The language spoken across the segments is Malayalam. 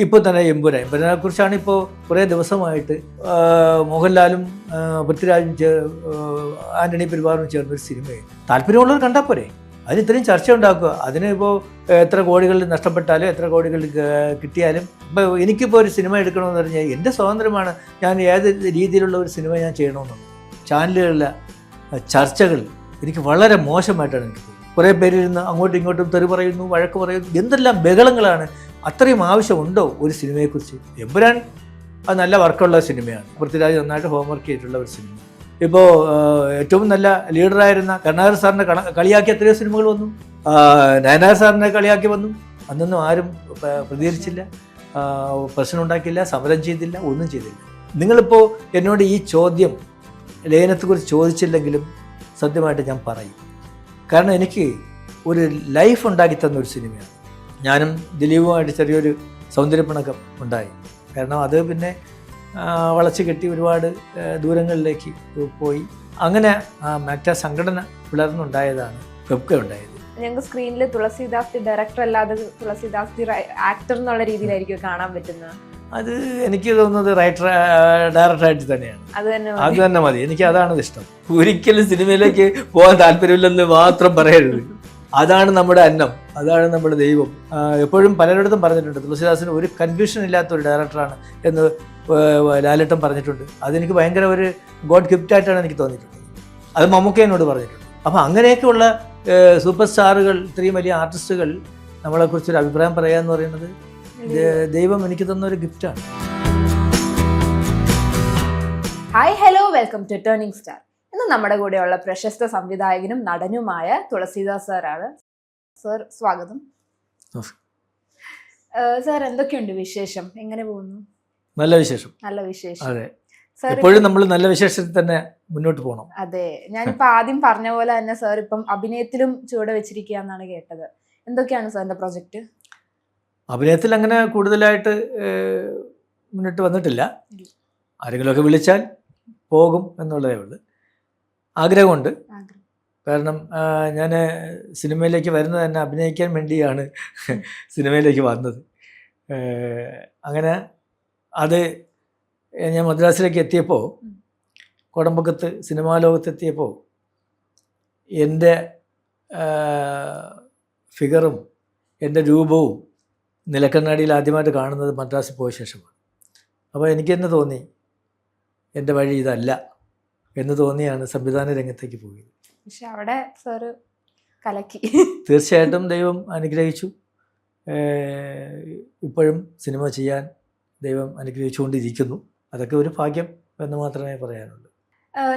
ഇപ്പോൾ തന്നെ എമ്പുരാനെ കുറിച്ചാണ് ഇപ്പോൾ കുറേ ദിവസമായിട്ട് മോഹൻലാലും പൃഥ്വിരാജും ആന്റണി പെരുമാറും ചേർന്നൊരു സിനിമയെ താല്പര്യമുള്ളവർ കണ്ടാൽ പോരെ. അതിന് ഇത്രയും ചർച്ച ഉണ്ടാക്കുക. അതിന് ഇപ്പോൾ എത്ര കോടികൾ നഷ്ടപ്പെട്ടാലും എത്ര കോടികൾ കിട്ടിയാലും ഇപ്പോൾ എനിക്കിപ്പോൾ ഒരു സിനിമ എടുക്കണമെന്ന് പറഞ്ഞാൽ എൻ്റെ സ്വാതന്ത്ര്യമാണ്. ഞാൻ ഏത് രീതിയിലുള്ള ഒരു സിനിമ ഞാൻ ചെയ്യണമെന്നുള്ളത്. ചാനലുകളിലെ ചർച്ചകൾ എനിക്ക് വളരെ മോശമായിട്ടാണ് എനിക്ക് തോന്നുന്നത്. കുറേ പേരിരുന്ന് അങ്ങോട്ടും ഇങ്ങോട്ടും തെറി പറയുന്നു, വഴക്ക് പറയുന്നു, എന്തെല്ലാം ബഹളങ്ങളാണ്. അത്രയും ആവശ്യമുണ്ടോ ഒരു സിനിമയെക്കുറിച്ച്? എമ്പുരാൻ അത് നല്ല വർക്കുള്ള സിനിമയാണ്. പൃഥ്വിരാജ് നന്നായിട്ട് ഹോംവർക്ക് ചെയ്തിട്ടുള്ള ഒരു സിനിമ. ഇപ്പോൾ ഏറ്റവും നല്ല ലീഡറായിരുന്ന കരുണാകരൻ സാറിനെ കളിയാക്കി എത്രയോ സിനിമകൾ വന്നു. നയനാർ സാറിനെ കളിയാക്കി വന്നു. അന്നൊന്നും ആരും പ്രതികരിച്ചില്ല, പ്രശ്നം ഉണ്ടാക്കിയില്ല, സമരം ചെയ്തില്ല, ഒന്നും ചെയ്തില്ല. നിങ്ങളിപ്പോൾ എന്നോട് ഈ ചോദ്യം ലയനത്തെക്കുറിച്ച് ചോദിച്ചില്ലെങ്കിലും സത്യമായിട്ട് ഞാൻ പറയും. കാരണം എനിക്ക് ഒരു ലൈഫ് ഉണ്ടാക്കി തന്ന ഒരു സിനിമയാണ്. ഞാനും ദിലീപുമായിട്ട് ചെറിയൊരു സൗന്ദര്യപ്പിണക്കം ഉണ്ടായി. കാരണം അത് പിന്നെ വളച്ചു കെട്ടി ഒരുപാട് ദൂരങ്ങളിലേക്ക് പോയി. അങ്ങനെ മറ്റേ സംഘടന പിളർന്നുണ്ടായതാണ് ഫെഫ്ക ഉണ്ടായത്. ഞങ്ങൾക്ക് സ്ക്രീനിൽ തുളസിദാസ് ഡയറക്ടർ അല്ലാതെ തുളസിദാസ് ആക്ടർ എന്നുള്ള രീതിയിലായിരിക്കും കാണാൻ പറ്റുന്നത്. അത് എനിക്ക് തോന്നുന്നത് ഡയറക്ടറായിട്ട് തന്നെയാണ്. അത് തന്നെ മതി. എനിക്ക് അതാണ് ഇഷ്ടം. ഒരിക്കലും സിനിമയിലേക്ക് പോകാൻ താല്പര്യമില്ലെന്ന് മാത്രം പറയരുത്. അതാണ് നമ്മുടെ അന്നം, അതാണ് നമ്മുടെ ദൈവം. എപ്പോഴും പലരിടത്തും പറഞ്ഞിട്ടുണ്ട് തുളസിദാസിന് ഒരു കൺഫ്യൂഷൻ ഇല്ലാത്ത ഒരു ഡയറക്ടറാണ് എന്ന് ലാലേട്ടൻ പറഞ്ഞിട്ടുണ്ട്. അതെനിക്ക് ഭയങ്കര ഒരു ഗോഡ് ഗിഫ്റ്റായിട്ടാണ് എനിക്ക് തോന്നിയിട്ടുള്ളത്. അത് മമ്മൂക്ക എന്നോട് പറഞ്ഞിട്ടുണ്ട്. അപ്പോൾ അങ്ങനെയൊക്കെയുള്ള സൂപ്പർ സ്റ്റാറുകൾ, ഇത്രയും വലിയ ആർട്ടിസ്റ്റുകൾ നമ്മളെക്കുറിച്ചൊരു അഭിപ്രായം പറയുക എന്ന് പറയുന്നത് ദൈവം എനിക്ക് തന്ന ഒരു ഗിഫ്റ്റാണ്. Hi hello, welcome to turning star. ഇന്ന് നമ്മുടെ കൂടെയുള്ള പ്രശസ്ത സംവിധായകനും നടനുമായ തുളസിദാസ് സാറാണ്. സർ സ്വാഗതം. സാർ എന്തൊക്കെയുണ്ട് വിശേഷം? എങ്ങനെ പോകുന്നു? നല്ല വിശേഷം. നല്ല വിശേഷം. അതെ, എപ്പോഴും നമ്മൾ നല്ല വിശേഷത്തിൽ തന്നെ മുന്നോട്ട് പോകണം. അതെ, ഞാനിപ്പോ ആദ്യം പറഞ്ഞ പോലെ തന്നെ സാർ ഇപ്പം അഭിനയത്തിലും ചുവടെ വെച്ചിരിക്കുക എന്നാണ് കേട്ടത്. എന്തൊക്കെയാണ് സാറിന്റെ പ്രൊജക്ട്? അഭിനയത്തിൽ അങ്ങനെ കൂടുതലായിട്ട് മുന്നോട്ട് വന്നിട്ടില്ല. ആരെങ്കിലുമൊക്കെ വിളിച്ചാൽ പോകും എന്നുള്ളതേ ഉള്ളൂ. ആഗ്രഹമുണ്ട്. കാരണം ഞാൻ സിനിമയിലേക്ക് വരുന്നത് തന്നെ അഭിനയിക്കാൻ വേണ്ടിയാണ് സിനിമയിലേക്ക് വന്നത്. അങ്ങനെ അത് ഞാൻ മദ്രാസിലേക്ക് എത്തിയപ്പോൾ, കോടമ്പക്കത്ത് സിനിമാ ലോകത്തെത്തിയപ്പോൾ എൻ്റെ ഫിഗറും എൻ്റെ രൂപവും നിലക്കണ്ണാടിയിൽ ആദ്യമായിട്ട് കാണുന്നത് മദ്രാസിൽ പോയ ശേഷമാണ്. അപ്പോൾ എനിക്ക് തന്നെ തോന്നി എൻ്റെ വഴി ഇതല്ല എന്ന് തോന്നിയാണ് സംവിധാന രംഗത്തേക്ക് പോയത്. പക്ഷെ അവിടെ സാറ് കലക്കി. തീർച്ചയായിട്ടും ദൈവം അനുഗ്രഹിച്ചു. ഇപ്പോഴും സിനിമ ചെയ്യാൻ ദൈവം അനുഗ്രഹിച്ചുകൊണ്ടിരിക്കുന്നു. അതൊക്കെ ഒരു ഭാഗ്യം എന്ന് മാത്രമേ പറയാനുള്ളൂ.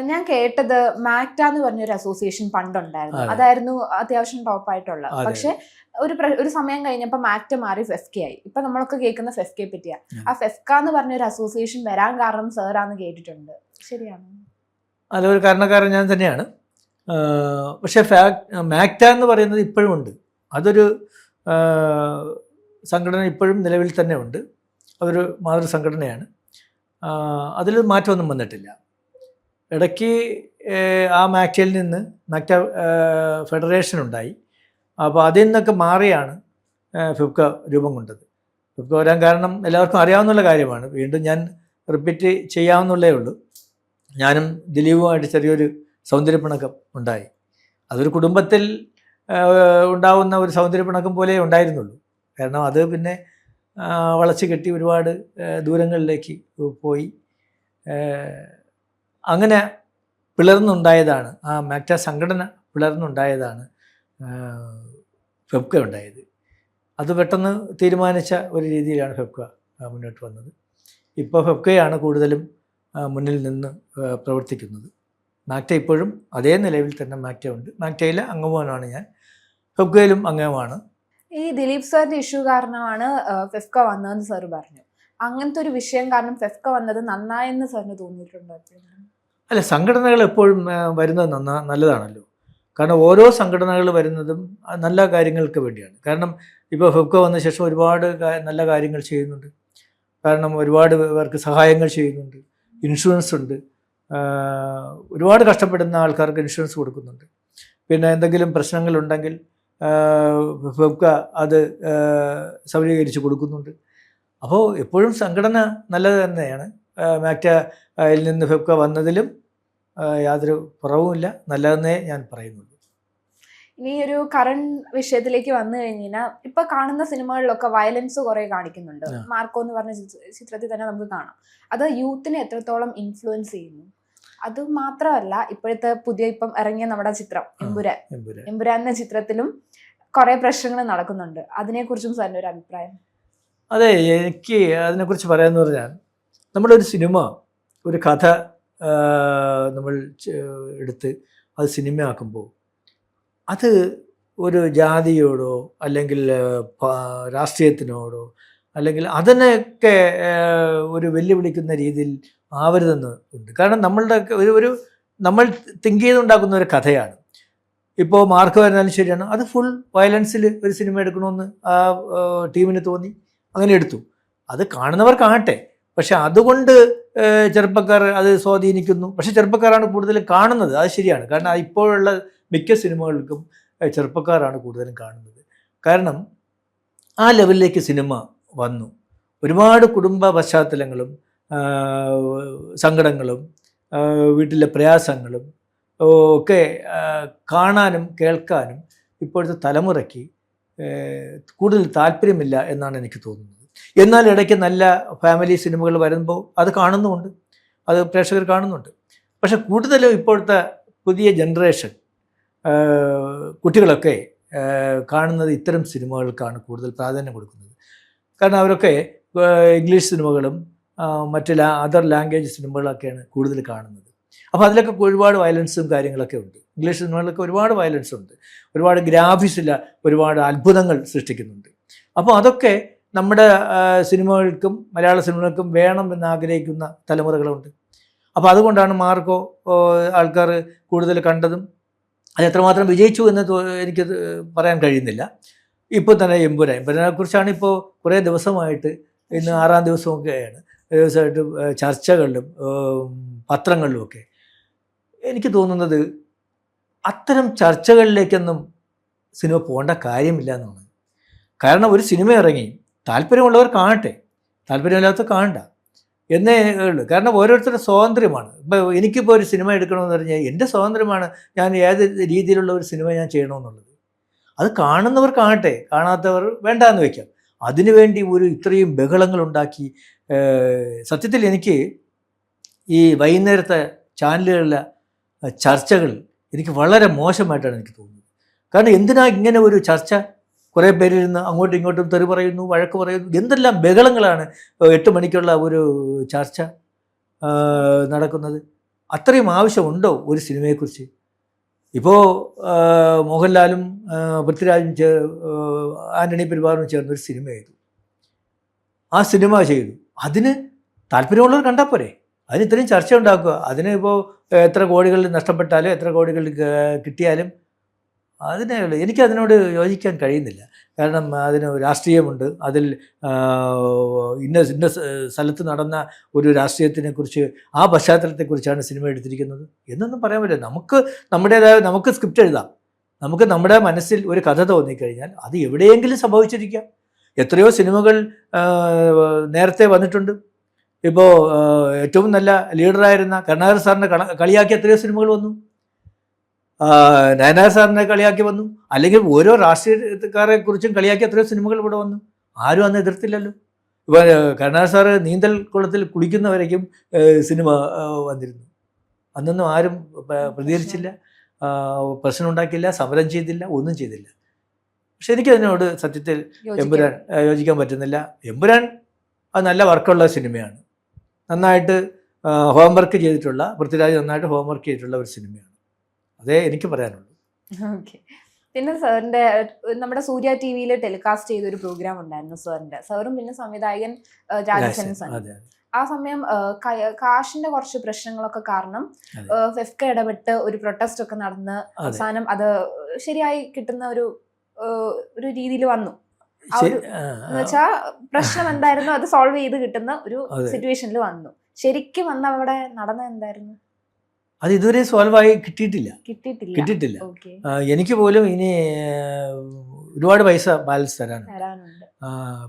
ഞാൻ കേട്ടത് മാക്ട എന്ന് പറഞ്ഞൊരു അസോസിയേഷൻ പണ്ടുണ്ടായിരുന്നു. അതായിരുന്നു അത്യാവശ്യം ടോപ്പായിട്ടുള്ള. പക്ഷെ ഒരു സമയം കഴിഞ്ഞപ്പോൾ മാക്ട മാറി ഫെഫ്ക ആയി. ഇപ്പൊ നമ്മളൊക്കെ കേൾക്കുന്ന ഫെഫ്കയെ പറ്റിയാ. ആ ഫെഫ്ക എന്ന് പറഞ്ഞൊരു അസോസിയേഷൻ വരാൻ കാരണം സാറാന്ന് കേട്ടിട്ടുണ്ട്. ശരിയാണ്? അതൊരു കാരണക്കാരൻ ഞാൻ തന്നെയാണ്. പക്ഷേ മാക്ട എന്ന് പറയുന്നത് ഇപ്പോഴും ഉണ്ട്. അതൊരു സംഘടന ഇപ്പോഴും നിലവിൽ തന്നെ ഉണ്ട്. അതൊരു മാതൃസംഘടനയാണ്. അതിൽ മാറ്റമൊന്നും വന്നിട്ടില്ല. ഇടയ്ക്ക് ആ മാക്ടയിൽ നിന്ന് മാക്ട ഫെഡറേഷൻ ഉണ്ടായി. അപ്പോൾ അതിൽ നിന്നൊക്കെ മാറിയാണ് ഫെഫ്ക രൂപം കൊണ്ടത്. ഫെഫ്ക വരാൻ കാരണം എല്ലാവർക്കും അറിയാവുന്ന കാര്യമാണ്. വീണ്ടും ഞാൻ റിപ്പീറ്റ് ചെയ്യാവുന്നുള്ളേ ഉള്ളൂ. ഞാനും ദിലീപുമായിട്ട് ചെറിയൊരു സൗന്ദര്യപ്പിണക്കം ഉണ്ടായി. അതൊരു കുടുംബത്തിൽ ഉണ്ടാവുന്ന ഒരു സൗന്ദര്യപ്പിണക്കം പോലെ ഉണ്ടായിരുന്നുള്ളൂ. കാരണം അത് പിന്നെ വളച്ചു കെട്ടി ഒരുപാട് ദൂരങ്ങളിലേക്ക് പോയി. അങ്ങനെ പിളർന്നുണ്ടായതാണ്, ആ മാക്ട സംഘടന പിളർന്നുണ്ടായതാണ് ഫെഫ്ക ഉണ്ടായത്. അത് പെട്ടെന്ന് തീരുമാനിച്ച ഒരു രീതിയിലാണ് ഫെഫ്ക മുന്നോട്ട് വന്നത്. ഇപ്പോൾ ഫെഫ്കയാണ് കൂടുതലും മുന്നിൽ നിന്ന് പ്രവർത്തിക്കുന്നത്. മാക്ട ഇപ്പോഴും അതേ നിലവിൽ തന്നെ മാക്ട ഉണ്ട്. മാക്ടയിലെ അംഗമാണ് ഞാൻ, ഫെഫ്കയിലും അംഗമാണ്. ഈ ദിലീപ് സാറിന്റെ ഇഷ്യൂ കാരണമാണ് ഫെഫ്ക വന്നതെന്ന് സാർ പറഞ്ഞു. അങ്ങനത്തെ ഒരു വിഷയം കാരണം ഫെഫ്ക വന്നത് നന്നായെന്ന് സാറിന് തോന്നിയിട്ടുണ്ടോ? അല്ല, സംഘടനകൾ എപ്പോഴും വരുന്നത് നല്ലതാണല്ലോ. കാരണം ഓരോ സംഘടനകൾ വരുന്നതും നല്ല കാര്യങ്ങൾക്ക് വേണ്ടിയാണ്. കാരണം ഇപ്പോൾ ഫെഫ്ക വന്ന ശേഷം ഒരുപാട് നല്ല കാര്യങ്ങൾ ചെയ്യുന്നുണ്ട്. കാരണം ഒരുപാട് പേർക്ക് സഹായങ്ങൾ ചെയ്യുന്നുണ്ട്. ഇൻഷുറൻസ് ഉണ്ട്. ഒരുപാട് കഷ്ടപ്പെടുന്ന ആൾക്കാർക്ക് ഇൻഷുറൻസ് കൊടുക്കുന്നുണ്ട്. പിന്നെ എന്തെങ്കിലും പ്രശ്നങ്ങളുണ്ടെങ്കിൽ ഫെഫ്ക അത് സൗകര്യീകരിച്ച് കൊടുക്കുന്നുണ്ട്. അപ്പോൾ എപ്പോഴും സംഘടന നല്ലത് തന്നെയാണ്. മാക്ടയിൽ നിന്ന് ഫെഫ്ക വന്നതിലും യാതൊരു കുറവുമില്ല, നല്ലതെന്നേ ഞാൻ പറയുന്നുള്ളൂ. ഇനി ഒരു കറണ്ട് വിഷയത്തിലേക്ക് വന്നു കഴിഞ്ഞാൽ ഇപ്പൊ കാണുന്ന സിനിമകളിലൊക്കെ വയലൻസ് കുറെ കാണിക്കുന്നുണ്ട്. മാർക്കോ എന്ന് പറഞ്ഞ ചിത്രത്തിൽ തന്നെ നമുക്ക് കാണാം. അത് യൂത്തിനെ എത്രത്തോളം ഇൻഫ്ലുവൻസ് ചെയ്യുന്നു? അത് മാത്രമല്ല, ഇപ്പോഴത്തെ ഇപ്പം ഇറങ്ങിയ നമ്മുടെ ചിത്രം എമ്പുരാൻ എന്ന ചിത്രത്തിലും കുറെ പ്രശ്നങ്ങൾ നടക്കുന്നുണ്ട്. അതിനെക്കുറിച്ചും സാറിന്റെ ഒരു അഭിപ്രായം? അതെ, എനിക്ക് അതിനെക്കുറിച്ച് പറയാമെന്ന് പറഞ്ഞാൽ, നമ്മുടെ ഒരു സിനിമ, ഒരു കഥ നമ്മൾ എടുത്ത് അത് സിനിമയാക്കുമ്പോൾ അത് ഒരു ജാതിയോടോ അല്ലെങ്കിൽ രാഷ്ട്രീയത്തിനോടോ അല്ലെങ്കിൽ അതിനൊക്കെ ഒരു വെല്ലുവിളിക്കുന്ന രീതിയിൽ ആവരുതെന്ന് ഉണ്ട്. കാരണം നമ്മളുടെ നമ്മൾ തിങ്ക് ചെയ്തുണ്ടാക്കുന്ന ഒരു കഥയാണ്. ഇപ്പോൾ മാർക്ക് വരുന്നാലും ശരിയാണ്, അത് ഫുൾ വയലൻസിൽ ഒരു സിനിമ എടുക്കണമെന്ന് ആ ടീമിന് തോന്നി, അങ്ങനെ എടുത്തു. അത് കാണുന്നവർ കാണട്ടെ. പക്ഷെ അതുകൊണ്ട് ചെറുപ്പക്കാർ അത് സ്വാധീനിക്കുന്നു. പക്ഷെ ചെറുപ്പക്കാരാണ് കൂടുതൽ കാണുന്നത്, അത് ശരിയാണ്. കാരണം ഇപ്പോഴുള്ള മിക്ക സിനിമകൾക്കും ചെറുപ്പക്കാരാണ് കൂടുതലും കാണുന്നത്. കാരണം ആ ലെവലിലേക്ക് സിനിമ വന്നു. ഒരുപാട് കുടുംബ പശ്ചാത്തലങ്ങളും സങ്കടങ്ങളും വീട്ടിലെ പ്രയാസങ്ങളും ഒക്കെ കാണാനും കേൾക്കാനും ഇപ്പോഴത്തെ തലമുറയ്ക്ക് കൂടുതൽ താല്പര്യമില്ല എന്നാണ് എനിക്ക് തോന്നുന്നത്. എന്നാൽ ഇടയ്ക്ക് നല്ല ഫാമിലി സിനിമകൾ വരുമ്പോൾ അത് കാണുന്നുമുണ്ട്, അത് പ്രേക്ഷകർ കാണുന്നുണ്ട്. പക്ഷെ കൂടുതലും ഇപ്പോഴത്തെ പുതിയ ജനറേഷൻ കുട്ടികളൊക്കെ കാണുന്നത് ഇത്തരം സിനിമകൾക്കാണ് കൂടുതൽ പ്രാധാന്യം കൊടുക്കുന്നത്. കാരണം അവരൊക്കെ ഇംഗ്ലീഷ് സിനിമകളും മറ്റ് അതർ ലാംഗ്വേജ് സിനിമകളൊക്കെയാണ് കൂടുതൽ കാണുന്നത്. അപ്പോൾ അതിലൊക്കെ ഒരുപാട് വയലൻസും കാര്യങ്ങളൊക്കെ ഉണ്ട്. ഇംഗ്ലീഷ് സിനിമകളിലൊക്കെ ഒരുപാട് വയലൻസ് ഉണ്ട്, ഒരുപാട് ഗ്രാഫിക്സിൽ ഒരുപാട് അത്ഭുതങ്ങൾ സൃഷ്ടിക്കുന്നുണ്ട്. അപ്പോൾ അതൊക്കെ നമ്മുടെ സിനിമകൾക്കും മലയാള സിനിമകൾക്കും വേണമെന്ന് ആഗ്രഹിക്കുന്ന തലമുറകളുണ്ട്. അപ്പോൾ അതുകൊണ്ടാണ് മാർക്കോ ആൾക്കാർ കൂടുതൽ കണ്ടതും അത് എത്രമാത്രം വിജയിച്ചു എന്ന് എനിക്ക് പറയാൻ കഴിയുന്നില്ല. ഇപ്പോൾ തന്നെ എമ്പുരാനെ കുറിച്ചാണ് ഇപ്പോൾ കുറേ ദിവസമായിട്ട്, ഇന്ന് 6ാം ദിവസമൊക്കെയാണ്, ദിവസമായിട്ട് ചർച്ചകളിലും പത്രങ്ങളിലുമൊക്കെ. എനിക്ക് തോന്നുന്നത് അത്തരം ചർച്ചകളിലേക്കൊന്നും സിനിമ പോകേണ്ട കാര്യമില്ല എന്നാണ്. കാരണം ഒരു സിനിമ ഇറങ്ങി, താല്പര്യമുള്ളവർ കാണട്ടെ, താല്പര്യമില്ലാത്തവർ കാണണ്ട എന്നേ ഉള്ളൂ. കാരണം ഓരോരുത്തരുടെ സ്വാതന്ത്ര്യമാണ്. ഇപ്പോൾ എനിക്കിപ്പോൾ ഒരു സിനിമ എടുക്കണമെന്ന് പറഞ്ഞാൽ എൻ്റെ സ്വാതന്ത്ര്യമാണ്, ഞാൻ ഏത് രീതിയിലുള്ള ഒരു സിനിമ ഞാൻ ചെയ്യണമെന്നുള്ളത്. അത് കാണുന്നവർ കാണട്ടെ, കാണാത്തവർ വേണ്ടാന്ന് വയ്ക്കാം. അതിനുവേണ്ടി ഇത്രയും ബഹളങ്ങളുണ്ടാക്കി, സത്യത്തിൽ എനിക്ക് ഈ വൈകുന്നേരത്തെ ചാനലുകളിലെ ചർച്ചകൾ എനിക്ക് വളരെ മോശമായിട്ടാണ് എനിക്ക് തോന്നുന്നത്. കാരണം എന്തിനാ ഇങ്ങനെ ഒരു ചർച്ച? കുറേ പേരിരുന്ന് അങ്ങോട്ടും ഇങ്ങോട്ടും തെറി പറയുന്നു, വഴക്ക് പറയുന്നു, എന്തെല്ലാം ബഹളങ്ങളാണ് 8 മണിക്കുള്ള ഒരു ചർച്ച നടക്കുന്നത്. അത്രയും ആവശ്യമുണ്ടോ ഒരു സിനിമയെക്കുറിച്ച്? ഇപ്പോൾ മോഹൻലാലും പൃഥ്വിരാജും ആൻ്റണി പെരുമാറും ചേർന്നൊരു സിനിമ ചെയ്തു. ആ സിനിമ ചെയ്തു, അതിന് താല്പര്യമുള്ളവർ കണ്ടാൽ പോരെ? അതിന് ഇത്രയും ചർച്ച ഉണ്ടാക്കുക. അതിന് ഇപ്പോൾ എത്ര കോടികൾ നഷ്ടപ്പെട്ടാലും എത്ര കോടികൾ കിട്ടിയാലും അതിനുള്ള എനിക്കതിനോട് യോജിക്കാൻ കഴിയുന്നില്ല. കാരണം അതിന് രാഷ്ട്രീയമുണ്ട്, അതിൽ ഇന്ന സ്ഥലത്ത് നടന്ന ഒരു രാഷ്ട്രീയത്തിനെക്കുറിച്ച്, ആ പശ്ചാത്തലത്തെക്കുറിച്ചാണ് സിനിമ എടുത്തിരിക്കുന്നത് എന്നൊന്നും പറയാൻ പറ്റില്ല. നമുക്ക് സ്ക്രിപ്റ്റ് എഴുതാം, നമുക്ക് നമ്മുടെ മനസ്സിൽ ഒരു കഥ തോന്നിക്കഴിഞ്ഞാൽ അത് എവിടെയെങ്കിലും സംഭവിച്ചിരിക്കാം. എത്രയോ സിനിമകൾ നേരത്തെ വന്നിട്ടുണ്ട്. ഇപ്പോൾ ഏറ്റവും നല്ല ലീഡറായിരുന്ന കരുണാകരൻ സാറിനെ കളിയാക്കി എത്രയോ സിനിമകൾ വന്നു, നയനാർ സാറിനെ കളിയാക്കി വന്നു, അല്ലെങ്കിൽ ഓരോ രാഷ്ട്രീയക്കാരെ കുറിച്ചും കളിയാക്കി എത്രയോ സിനിമകൾ ഇവിടെ വന്നു. ആരും അന്ന് എതിർത്തില്ലല്ലോ. ഇപ്പോൾ കരുണാകരൻ സാറ് നീന്തൽ കുളത്തിൽ കുളിക്കുന്നവരേക്കും സിനിമ വന്നിരുന്നു. അന്നൊന്നും ആരും പ്രതികരിച്ചില്ല, പ്രശ്നം ഉണ്ടാക്കിയില്ല, സമരം ചെയ്തില്ല, ഒന്നും ചെയ്തില്ല. പക്ഷെ എനിക്കതിനോട് സത്യത്തിൽ എമ്പുരാൻ യോജിക്കാൻ പറ്റുന്നില്ല. എമ്പുരാൻ അത് നല്ല വർക്കുള്ള സിനിമയാണ്, നന്നായിട്ട് ഹോംവർക്ക് ചെയ്തിട്ടുള്ള, പൃഥ്വിരാജ് നന്നായിട്ട് ഹോംവർക്ക് ചെയ്തിട്ടുള്ള ഒരു സിനിമയാണ്. അതേ എനിക്ക് പറയാനുള്ളൂ. ഓക്കെ. പിന്നെ സാറിന്റെ നമ്മുടെ സൂര്യ ടി.വിയിൽ ടെലികാസ്റ്റ് ചെയ്തൊരു പ്രോഗ്രാം ഉണ്ടായിരുന്നു സാറും പിന്നെ സംവിധായകൻ രാജസേനൻ. ആ സമയം കാശിന്റെ കുറച്ച് പ്രശ്നങ്ങളൊക്കെ കാരണം ഫെഫ്ക ഇടപെട്ട് ഒരു പ്രൊട്ടസ്റ്റ് ഒക്കെ നടന്ന് അവസാനം അത് ശരിയായി കിട്ടുന്ന ഒരു രീതിയിൽ വന്നു. എന്നുവെച്ചാ പ്രശ്നം എന്തായിരുന്നു അത് സോൾവ് ചെയ്ത് കിട്ടുന്ന ഒരു സിറ്റുവേഷനിൽ വന്നു. ശരിക്കും വന്ന് അവിടെ നടന്ന എന്തായിരുന്നു? അത് ഇതുവരെ സോൾവ് ആയി കിട്ടിയിട്ടില്ല. എനിക്ക് പോലും ഇനി ഒരുപാട് പൈസ ബാലൻസ് തരാനുണ്ട്.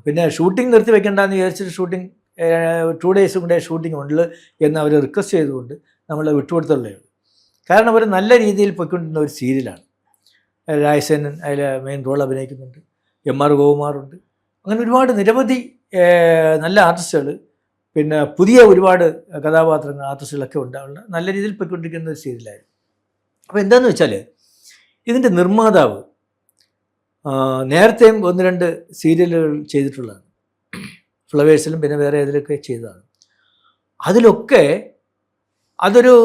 പിന്നെ ഷൂട്ടിംഗ് നിർത്തി വെക്കേണ്ടെന്ന് വിചാരിച്ചിട്ട് ഷൂട്ടിംഗ് 2 days കൂടെ ഷൂട്ടിംഗ് ഉണ്ട് എന്ന് അവർ റിക്വസ്റ്റ് ചെയ്തുകൊണ്ട് നമ്മൾ വിട്ടുകൊടുത്തുള്ളേ ഉള്ളൂ. കാരണം അവർ നല്ല രീതിയിൽ പോയിക്കൊണ്ടിരുന്ന ഒരു സീരിയലാണ്. രാജസേനൻ അതിൽ മെയിൻ റോൾ അഭിനയിക്കുന്നുണ്ട്, M.R. ഗോകുമാറുണ്ട്, അങ്ങനെ ഒരുപാട് നിരവധി നല്ല ആർട്ടിസ്റ്റുകൾ, പിന്നെ പുതിയ ഒരുപാട് കഥാപാത്രങ്ങൾ ആർട്ടിസ്റ്റുകളൊക്കെ ഉണ്ടാവുന്ന നല്ല രീതിയിൽ പോയിക്കൊണ്ടിരിക്കുന്ന ഒരു സീരിയലായിരുന്നു. അപ്പോൾ എന്താണെന്ന് വെച്ചാൽ ഇതിൻ്റെ നിർമ്മാതാവ് നേരത്തെയും 1-2 സീരിയലുകൾ ചെയ്തിട്ടുള്ളതാണ്. ഫ്ലവേഴ്സിലും പിന്നെ വേറെ ഏതിലൊക്കെ ചെയ്തതാണ്. അതിലൊക്കെ അതൊരു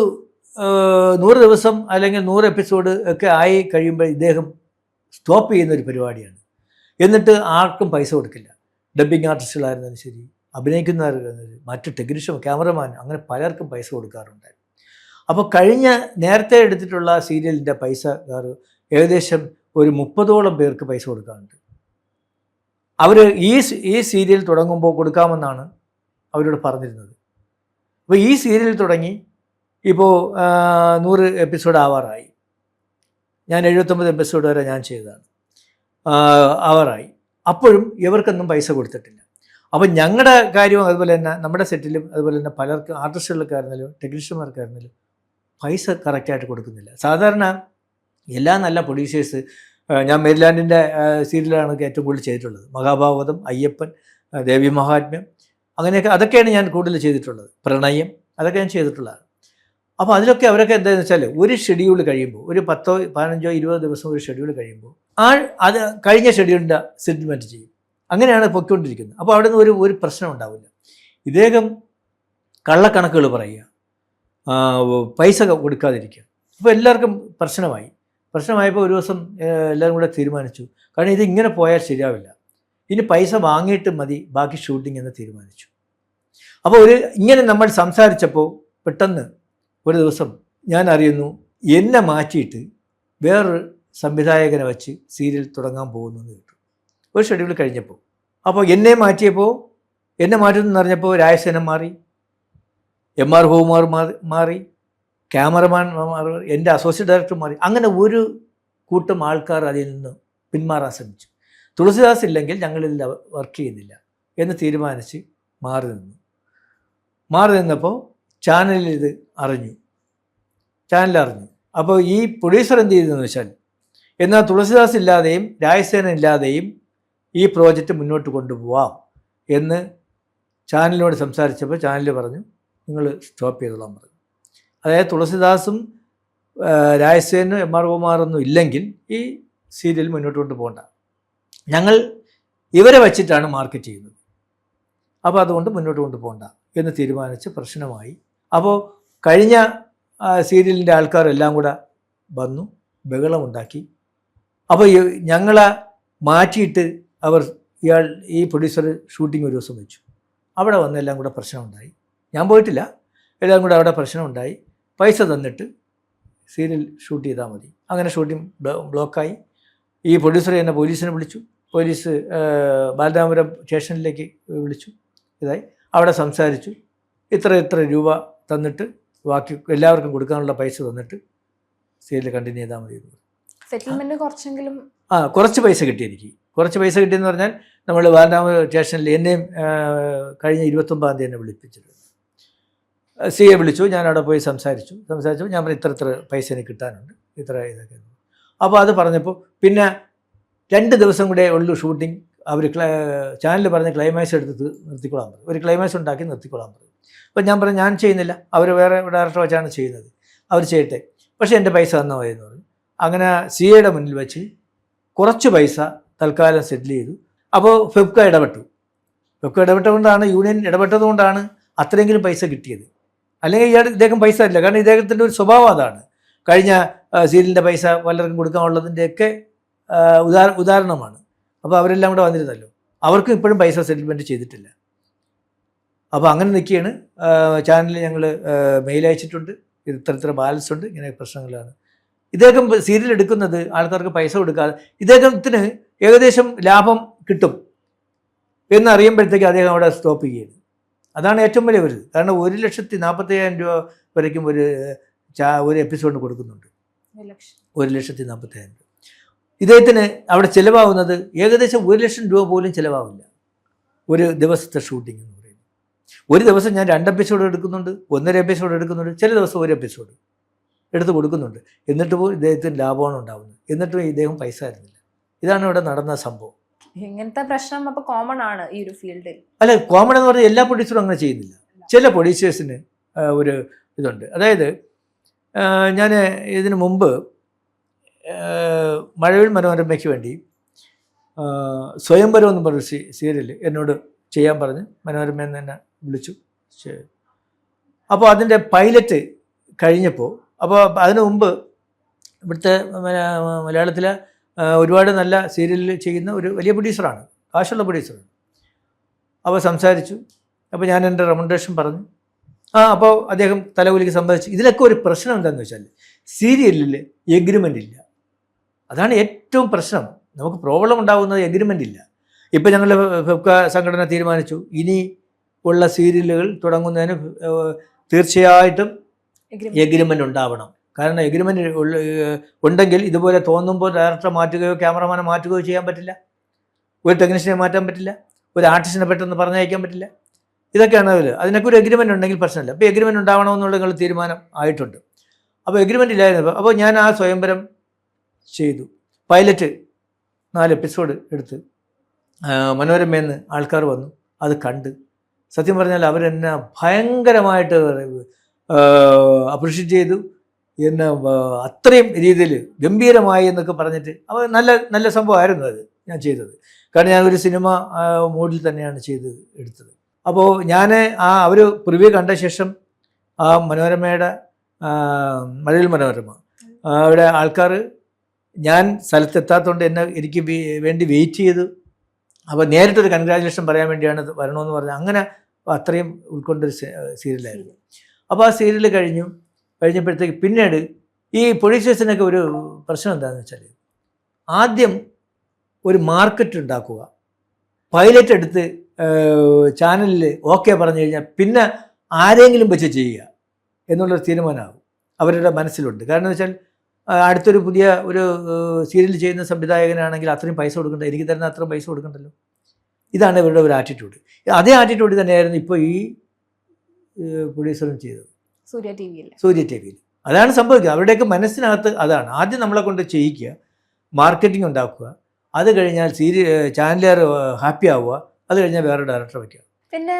100 ദിവസം അല്ലെങ്കിൽ 100 എപ്പിസോഡ് ഒക്കെ ആയി കഴിയുമ്പോൾ ഇദ്ദേഹം സ്റ്റോപ്പ് ചെയ്യുന്നൊരു പരിപാടിയാണ്. എന്നിട്ട് ആർക്കും പൈസ കൊടുക്കില്ല. ഡബ്ബിങ് ആർട്ടിസ്റ്റുകളായിരുന്നാലും ശരി, അഭിനയിക്കുന്നവരായിരുന്നാലും മറ്റ് ടെക്നീഷ്യൻ, ക്യാമറമാൻ, അങ്ങനെ പലർക്കും പൈസ കൊടുക്കാറുണ്ടായിരുന്നു. അപ്പോൾ നേരത്തെ എടുത്തിട്ടുള്ള സീരിയലിൻ്റെ പൈസ ഏകദേശം ഒരു 30ഓളം പേർക്ക് പൈസ കൊടുക്കാറുണ്ട്. അവർ ഈ സീരിയൽ തുടങ്ങുമ്പോൾ കൊടുക്കാമെന്നാണ് അവരോട് പറഞ്ഞിരുന്നത്. അപ്പോൾ ഈ സീരിയൽ തുടങ്ങി ഇപ്പോൾ 100 എപ്പിസോഡ് ആവാറായി. ഞാൻ 79 എപ്പിസോഡ് വരെ ഞാൻ ചെയ്തതാണ്, ആവാറായി. അപ്പോഴും ഇവർക്കൊന്നും പൈസ കൊടുത്തിട്ടില്ല. അപ്പം ഞങ്ങളുടെ കാര്യവും അതുപോലെ തന്നെ നമ്മുടെ സെറ്റിലും അതുപോലെ തന്നെ പലർക്കും ആർട്ടിസ്റ്റുകൾക്കായിരുന്നാലും ടെക്നീഷ്യന്മാർക്കായിരുന്നാലും പൈസ കറക്റ്റായിട്ട് കൊടുക്കുന്നില്ല. സാധാരണ എല്ലാ നല്ല പ്രൊഡ്യൂസേഴ്സ്, ഞാൻ മേരിലാൻഡിൻ്റെ സീരിയലാണ് ഏറ്റവും കൂടുതൽ ചെയ്തിട്ടുള്ളത്. മഹാഭാഗവതം, അയ്യപ്പൻ, ദേവി മഹാത്മ്യം, അങ്ങനെയൊക്കെ അതൊക്കെയാണ് ഞാൻ കൂടുതൽ ചെയ്തിട്ടുള്ളത്. പ്രണയം, അതൊക്കെ ഞാൻ ചെയ്തിട്ടുള്ളതാണ്. അപ്പോൾ അതിലൊക്കെ അവരൊക്കെ എന്താണെന്ന് വെച്ചാൽ ഒരു ഷെഡ്യൂൾ കഴിയുമ്പോൾ, ഒരു 10, 15, 20 ദിവസം ഒരു ഷെഡ്യൂൾ കഴിയുമ്പോൾ അത് കഴിഞ്ഞ ഷെഡ്യൂളിൻ്റെ സെറ്റിൽമെൻറ്റ് ചെയ്യും. അങ്ങനെയാണ് പൊയ്ക്കൊണ്ടിരിക്കുന്നത്. അപ്പോൾ അവിടെ നിന്ന് ഒരു പ്രശ്നം ഉണ്ടാവില്ല. ഇദ്ദേഹം കള്ളക്കണക്കുകൾ പറയുക, പൈസ കൊടുക്കാതിരിക്കുക. അപ്പോൾ എല്ലാവർക്കും പ്രശ്നമായപ്പോൾ ഒരു ദിവസം എല്ലാവരും കൂടെ തീരുമാനിച്ചു, കാരണം ഇത് ഇങ്ങനെ പോയാൽ ശരിയാവില്ല, ഇനി പൈസ വാങ്ങിയിട്ട് മതി ബാക്കി ഷൂട്ടിംഗ് എന്ന് തീരുമാനിച്ചു. അപ്പോൾ ഇങ്ങനെ നമ്മൾ സംസാരിച്ചപ്പോൾ പെട്ടെന്ന് ഒരു ദിവസം ഞാൻ അറിയുന്നു എന്നെ മാറ്റിയിട്ട് വേറൊരു സംവിധായകനെ വെച്ച് സീരിയൽ തുടങ്ങാൻ പോകുന്നു എന്ന് കേട്ടു. ഒരു ഷെഡ്യൂൾ കഴിഞ്ഞപ്പോൾ. അപ്പോൾ എന്നെ മാറ്റുമെന്ന് അറിഞ്ഞപ്പോൾ രാജസേനൻ മാറി, M.R. ഗോകുമാർ മാറി, ക്യാമറമാൻ മാറി, എൻ്റെ അസോസിയേറ്റ് ഡയറക്ടർ മാറി. അങ്ങനെ ഒരു കൂട്ടം ആൾക്കാർ അതിൽ നിന്ന് പിന്മാറാൻ ശ്രമിച്ചു. തുളസിദാസ് ഇല്ലെങ്കിൽ ഞങ്ങളിതിൽ വർക്ക് ചെയ്യുന്നില്ല എന്ന് തീരുമാനിച്ച് മാറി നിന്നപ്പോൾ ചാനലിൽ ഇത് അറിഞ്ഞു. അപ്പോൾ ഈ പ്രൊഡ്യൂസർ എന്ത് ചെയ്തതെന്ന് വെച്ചാൽ, എന്നാൽ തുളസിദാസ് ഇല്ലാതെയും രാജസേനൻ ഇല്ലാതെയും ഈ പ്രോജക്റ്റ് മുന്നോട്ട് കൊണ്ടുപോവാം എന്ന് ചാനലിനോട് സംസാരിച്ചപ്പോൾ ചാനൽ പറഞ്ഞു, നിങ്ങൾ സ്റ്റോപ്പ് ചെയ്തോളാൻ പറഞ്ഞു. അതായത് തുളസിദാസും രാജസേനും M.R. ഗോകുമാറൊന്നും ഇല്ലെങ്കിൽ ഈ സീരിയൽ മുന്നോട്ട് കൊണ്ടുപോകണ്ട, ഞങ്ങൾ ഇവരെ വച്ചിട്ടാണ് മാർക്കറ്റ് ചെയ്യുന്നത്, അപ്പോൾ അതുകൊണ്ട് മുന്നോട്ട് കൊണ്ടുപോകണ്ട എന്ന് തീരുമാനിച്ച് പ്രശ്നമായി. അപ്പോൾ കഴിഞ്ഞ സീരിയലിൻ്റെ ആൾക്കാരെല്ലാം കൂടെ വന്നു ബഹളമുണ്ടാക്കി. അപ്പോൾ ഞങ്ങളെ മാറ്റിയിട്ട് ഈ പ്രൊഡ്യൂസർ ഷൂട്ടിംഗ് ഒരു ദിവസം വെച്ചു. അവിടെ വന്ന് എല്ലാം കൂടെ പ്രശ്നമുണ്ടായി. ഞാൻ പോയിട്ടില്ല, എല്ലാം കൂടെ അവിടെ പ്രശ്നമുണ്ടായി. പൈസ തന്നിട്ട് സീരിയൽ ഷൂട്ട് ചെയ്താൽ മതി. അങ്ങനെ ഷൂട്ടിംഗ് ബ്ലോക്കായി. ഈ പ്രൊഡ്യൂസർ എന്നെ പോലീസിനെ വിളിച്ചു. പോലീസ് ബാലരാമപുരം സ്റ്റേഷനിലേക്ക് വിളിച്ചു. ഇതായി അവിടെ സംസാരിച്ചു. ഇത്ര രൂപ തന്നിട്ട് ബാക്കി എല്ലാവർക്കും കൊടുക്കാനുള്ള പൈസ തന്നിട്ട് സീരിയൽ കണ്ടിന്യൂ ചെയ്താൽ മതി. സെറ്റിൽമെന്റ് കുറച്ചെങ്കിലും കുറച്ച് പൈസ കിട്ടി. എനിക്ക് കുറച്ച് പൈസ കിട്ടിയെന്ന് പറഞ്ഞാൽ നമ്മൾ ബാലരാമപുരം സ്റ്റേഷനിൽ എന്നെയും കഴിഞ്ഞ 29-ാം തീയതി എന്നെ വിളിപ്പിച്ചിട്ടുണ്ട്. CA വിളിച്ചു. ഞാൻ അവിടെ പോയി സംസാരിച്ചു. ഞാൻ പറഞ്ഞു ഇത്ര പൈസ എനിക്ക് കിട്ടാനുണ്ട്, ഇതൊക്കെ. അപ്പോൾ അത് പറഞ്ഞപ്പോൾ പിന്നെ 2 ദിവസം കൂടെ ഉള്ളൂ ഷൂട്ടിംഗ്. അവർ ചാനൽ പറഞ്ഞ് ക്ലൈമാക്സ് എടുത്ത് നിർത്തിക്കൊള്ളാൻ പറഞ്ഞു. ഒരു ക്ലൈമാക്സ് ഉണ്ടാക്കി നിർത്തിക്കൊള്ളാൻ പറഞ്ഞു. അപ്പോൾ ഞാൻ പറഞ്ഞു ഞാൻ ചെയ്യുന്നില്ല, അവർ വേറെ ഡയറക്ടർ വെച്ചാണ് ചെയ്യുന്നത്, അവർ ചെയ്യട്ടെ, പക്ഷേ എൻ്റെ പൈസ തന്നാൽ മതി എന്ന് പറഞ്ഞു. അങ്ങനെ CAയുടെ മുന്നിൽ വെച്ച് കുറച്ച് പൈസ തൽക്കാലം സെറ്റിൽ ചെയ്തു. അപ്പോൾ ഫെബ്ക ഇടപെട്ടുകൊണ്ടാണ്, യൂണിയൻ ഇടപെട്ടതുകൊണ്ടാണ് അത്രയെങ്കിലും പൈസ കിട്ടിയത്. അല്ലെങ്കിൽ ഇദ്ദേഹം പൈസ ഇല്ല, കാരണം ഇദ്ദേഹത്തിൻ്റെ ഒരു സ്വഭാവം അതാണ്. കഴിഞ്ഞ സീരിയലിൻ്റെ പൈസ പലർക്കും കൊടുക്കാനുള്ളതിൻ്റെയൊക്കെ ഉദാഹരണമാണ്. അപ്പോൾ അവരെല്ലാം കൂടെ വന്നിരുന്നല്ലോ, അവർക്കും ഇപ്പോഴും പൈസ സെറ്റിൽമെൻറ്റ് ചെയ്തിട്ടില്ല. അപ്പോൾ അങ്ങനെ നിൽക്കുകയാണ്. ചാനലിൽ ഞങ്ങൾ മെയിൽ അയച്ചിട്ടുണ്ട്, ഇത്ര ബാലൻസ് ഉണ്ട്, ഇങ്ങനെ പ്രശ്നങ്ങളാണ്. ഇദ്ദേഹം സീരിയൽ എടുക്കുന്നത് ആൾക്കാർക്ക് പൈസ കൊടുക്കാതെ, ഇദ്ദേഹത്തിന് ഏകദേശം ലാഭം കിട്ടും എന്നറിയുമ്പോഴത്തേക്ക് അദ്ദേഹം അവിടെ സ്റ്റോപ്പ് ചെയ്യുകയാണ്. അതാണ് ഏറ്റവും വലിയ ഒരു കാരണം 1,45,000 രൂപ വരയ്ക്കും ഒരു എപ്പിസോഡിന് കൊടുക്കുന്നുണ്ട്. 1,45,000 രൂപ ഇദ്ദേഹത്തിന് അവിടെ ചിലവാകുന്നത് ഏകദേശം 1,00,000 രൂപ പോലും ചിലവാകില്ല ഒരു ദിവസത്തെ ഷൂട്ടിംഗ് എന്ന് പറയുന്നത്. ഒരു ദിവസം ഞാൻ 2 എപ്പിസോഡ് എടുക്കുന്നുണ്ട്, 1.5 എപ്പിസോഡ് എടുക്കുന്നുണ്ട്, ചില ദിവസം 1 എപ്പിസോഡ് എടുത്ത് കൊടുക്കുന്നുണ്ട്. എന്നിട്ട് പോലും ഇദ്ദേഹത്തിന് ലാഭമാണ് ഉണ്ടാകുന്നത്. എന്നിട്ടും ഇദ്ദേഹം പൈസ തരുന്നില്ല. ഇതാണ് ഇവിടെ നടന്ന സംഭവം. ഇങ്ങനത്തെ പ്രശ്നം അപ്പോൾ കോമൺ ആണ് ഈ ഒരു ഫീൽഡിൽ. അല്ല, കോമൺ എന്ന് പറഞ്ഞാൽ എല്ലാ പ്രൊഡ്യൂസറും അങ്ങനെ ചെയ്യുന്നില്ല. ചില പ്രൊഡ്യൂസേഴ്സിന് ഒരു ഇതുണ്ട്. അതായത് ഞാൻ ഇതിനു മുമ്പ് മഴവിൽ മനോരമയ്ക്ക് വേണ്ടി സ്വയംവരം എന്ന് പറഞ്ഞ സീരിയൽ എന്നോട് ചെയ്യാൻ പറഞ്ഞ് മനോരമയിൽ നിന്ന് തന്നെ വിളിച്ചു. അപ്പോൾ അതിൻ്റെ പൈലറ്റ് കഴിഞ്ഞപ്പോൾ, അപ്പോൾ അതിനു മുമ്പ് ഇവിടുത്തെ മലയാളത്തിലെ ഒരുപാട് നല്ല സീരിയലിൽ ചെയ്യുന്ന ഒരു വലിയ പ്രൊഡ്യൂസറാണ്, കാശുള്ള പ്രൊഡ്യൂസറാണ്. അപ്പോൾ സംസാരിച്ചു. അപ്പോൾ ഞാൻ എൻ്റെ റെക്കമെൻഡേഷൻ പറഞ്ഞു. അപ്പോൾ അദ്ദേഹം തലകുലിക്ക് സംബന്ധിച്ചു. ഇതിലൊക്കെ ഒരു പ്രശ്നം എന്താണെന്ന് വെച്ചാൽ സീരിയലിൽ എഗ്രിമെൻ്റ് ഇല്ല. അതാണ് ഏറ്റവും പ്രശ്നം. നമുക്ക് പ്രോബ്ലം ഉണ്ടാകുന്നത് എഗ്രിമെൻ്റ് ഇല്ല. ഇപ്പം ഞങ്ങൾ ഫെഫ്ക സംഘടന തീരുമാനിച്ചു, ഇനി ഉള്ള സീരിയലുകൾ തുടങ്ങുന്നതിന് തീർച്ചയായിട്ടും എഗ്രിമെൻ്റ് ഉണ്ടാവണം. കാരണം എഗ്രിമെൻ്റ് ഉണ്ടെങ്കിൽ ഇതുപോലെ തോന്നുമ്പോൾ ഡയറക്ടറെ മാറ്റുകയോ ക്യാമറമാനെ മാറ്റുകയോ ചെയ്യാൻ പറ്റില്ല, ഒരു ടെക്നീഷ്യനെ മാറ്റാൻ പറ്റില്ല, ഒരു ആർട്ടിസ്റ്റിനെ പെട്ടെന്ന് പറഞ്ഞയക്കാൻ പറ്റില്ല. ഇതൊക്കെയാണ് അതിനൊക്കെ ഒരു എഗ്രിമെൻ്റ് ഉണ്ടെങ്കിൽ പ്രശ്നമില്ല. അപ്പോൾ എഗ്രിമെൻ്റ് ഉണ്ടാവണമെന്നുള്ള നിങ്ങൾ തീരുമാനം ആയിട്ടുണ്ട്. അപ്പോൾ എഗ്രിമെൻ്റ് ഇല്ലായിരുന്നു. അപ്പോൾ ഞാൻ ആ സ്വയംവരം ചെയ്തു. പൈലറ്റ് 4 എപ്പിസോഡ് എടുത്ത് മനോരമയിൽ നിന്ന് ആൾക്കാർ വന്നു, അത് കണ്ട് സത്യം പറഞ്ഞാൽ അവരെന്നെ ഭയങ്കരമായിട്ട് അപ്രിഷ്യേറ്റ് ചെയ്തു. എന്നെ അത്രയും രീതിയിൽ ഗംഭീരമായി എന്നൊക്കെ പറഞ്ഞിട്ട് അപ്പോൾ നല്ല നല്ല സംഭവമായിരുന്നു അത് ഞാൻ ചെയ്തത്. കാരണം ഞാനൊരു സിനിമ മോഡിൽ തന്നെയാണ് എടുത്തത്. അപ്പോൾ ഞാൻ അവർ പ്രിവ്യൂ കണ്ട ശേഷം ആ മനോരമയുടെ മഴവിൽ മനോരമ അവിടെ ആൾക്കാർ ഞാൻ സ്ഥലത്തെത്താത്തതുകൊണ്ട് എനിക്ക് വേണ്ടി വെയിറ്റ് ചെയ്തു. അപ്പോൾ നേരിട്ടൊരു കൺഗ്രാജുലേഷൻ പറയാൻ വേണ്ടിയാണ് വരണമെന്ന് പറഞ്ഞത്. അങ്ങനെ അത്രയും ഉൾക്കൊണ്ടൊരു സീരിയലായിരുന്നു. അപ്പോൾ ആ സീരിയൽ കഴിഞ്ഞപ്പോഴത്തേക്ക് പിന്നീട് ഈ പ്രൊഡ്യൂസേഴ്സിനൊക്കെ ഒരു പ്രശ്നം എന്താണെന്ന് വെച്ചാൽ, ആദ്യം ഒരു മാർക്കറ്റ് ഉണ്ടാക്കുക, പൈലറ്റ് എടുത്ത് ചാനലിൽ ഓക്കെ പറഞ്ഞു കഴിഞ്ഞാൽ പിന്നെ ആരെങ്കിലും വെച്ച് ചെയ്യുക എന്നുള്ളൊരു തീരുമാനമാകും അവരുടെ മനസ്സിലുണ്ട്. കാരണം എന്ന് വെച്ചാൽ അടുത്തൊരു പുതിയ ഒരു സീരിയൽ ചെയ്യുന്ന സംവിധായകനാണെങ്കിൽ അത്രയും പൈസ കൊടുക്കണ്ട, എനിക്ക് തരുന്ന അത്രയും പൈസ കൊടുക്കണ്ടല്ലോ. ഇതാണ് ഇവരുടെ ഒരു ആറ്റിറ്റ്യൂഡ്. അതേ ആറ്റിറ്റ്യൂഡ് തന്നെയായിരുന്നു ഇപ്പോൾ ഈ പ്രൊഡ്യൂസറും ചെയ്തത് സൂര്യ ടി വിയിൽ. അതാണ് സംഭവിക്കുക. അവരുടെയൊക്കെ മനസ്സിനകത്ത് അതാണ്. ആദ്യം നമ്മളെ കൊണ്ട് ചെയ്യിക്കുക, മാർക്കറ്റിംഗ് ഉണ്ടാക്കുക, അത് കഴിഞ്ഞാൽ ചാനലുകാർ ഹാപ്പി ആവുക, അത് കഴിഞ്ഞാൽ വേറെ ഡയറക്ടറെ വയ്ക്കുക. പിന്നെ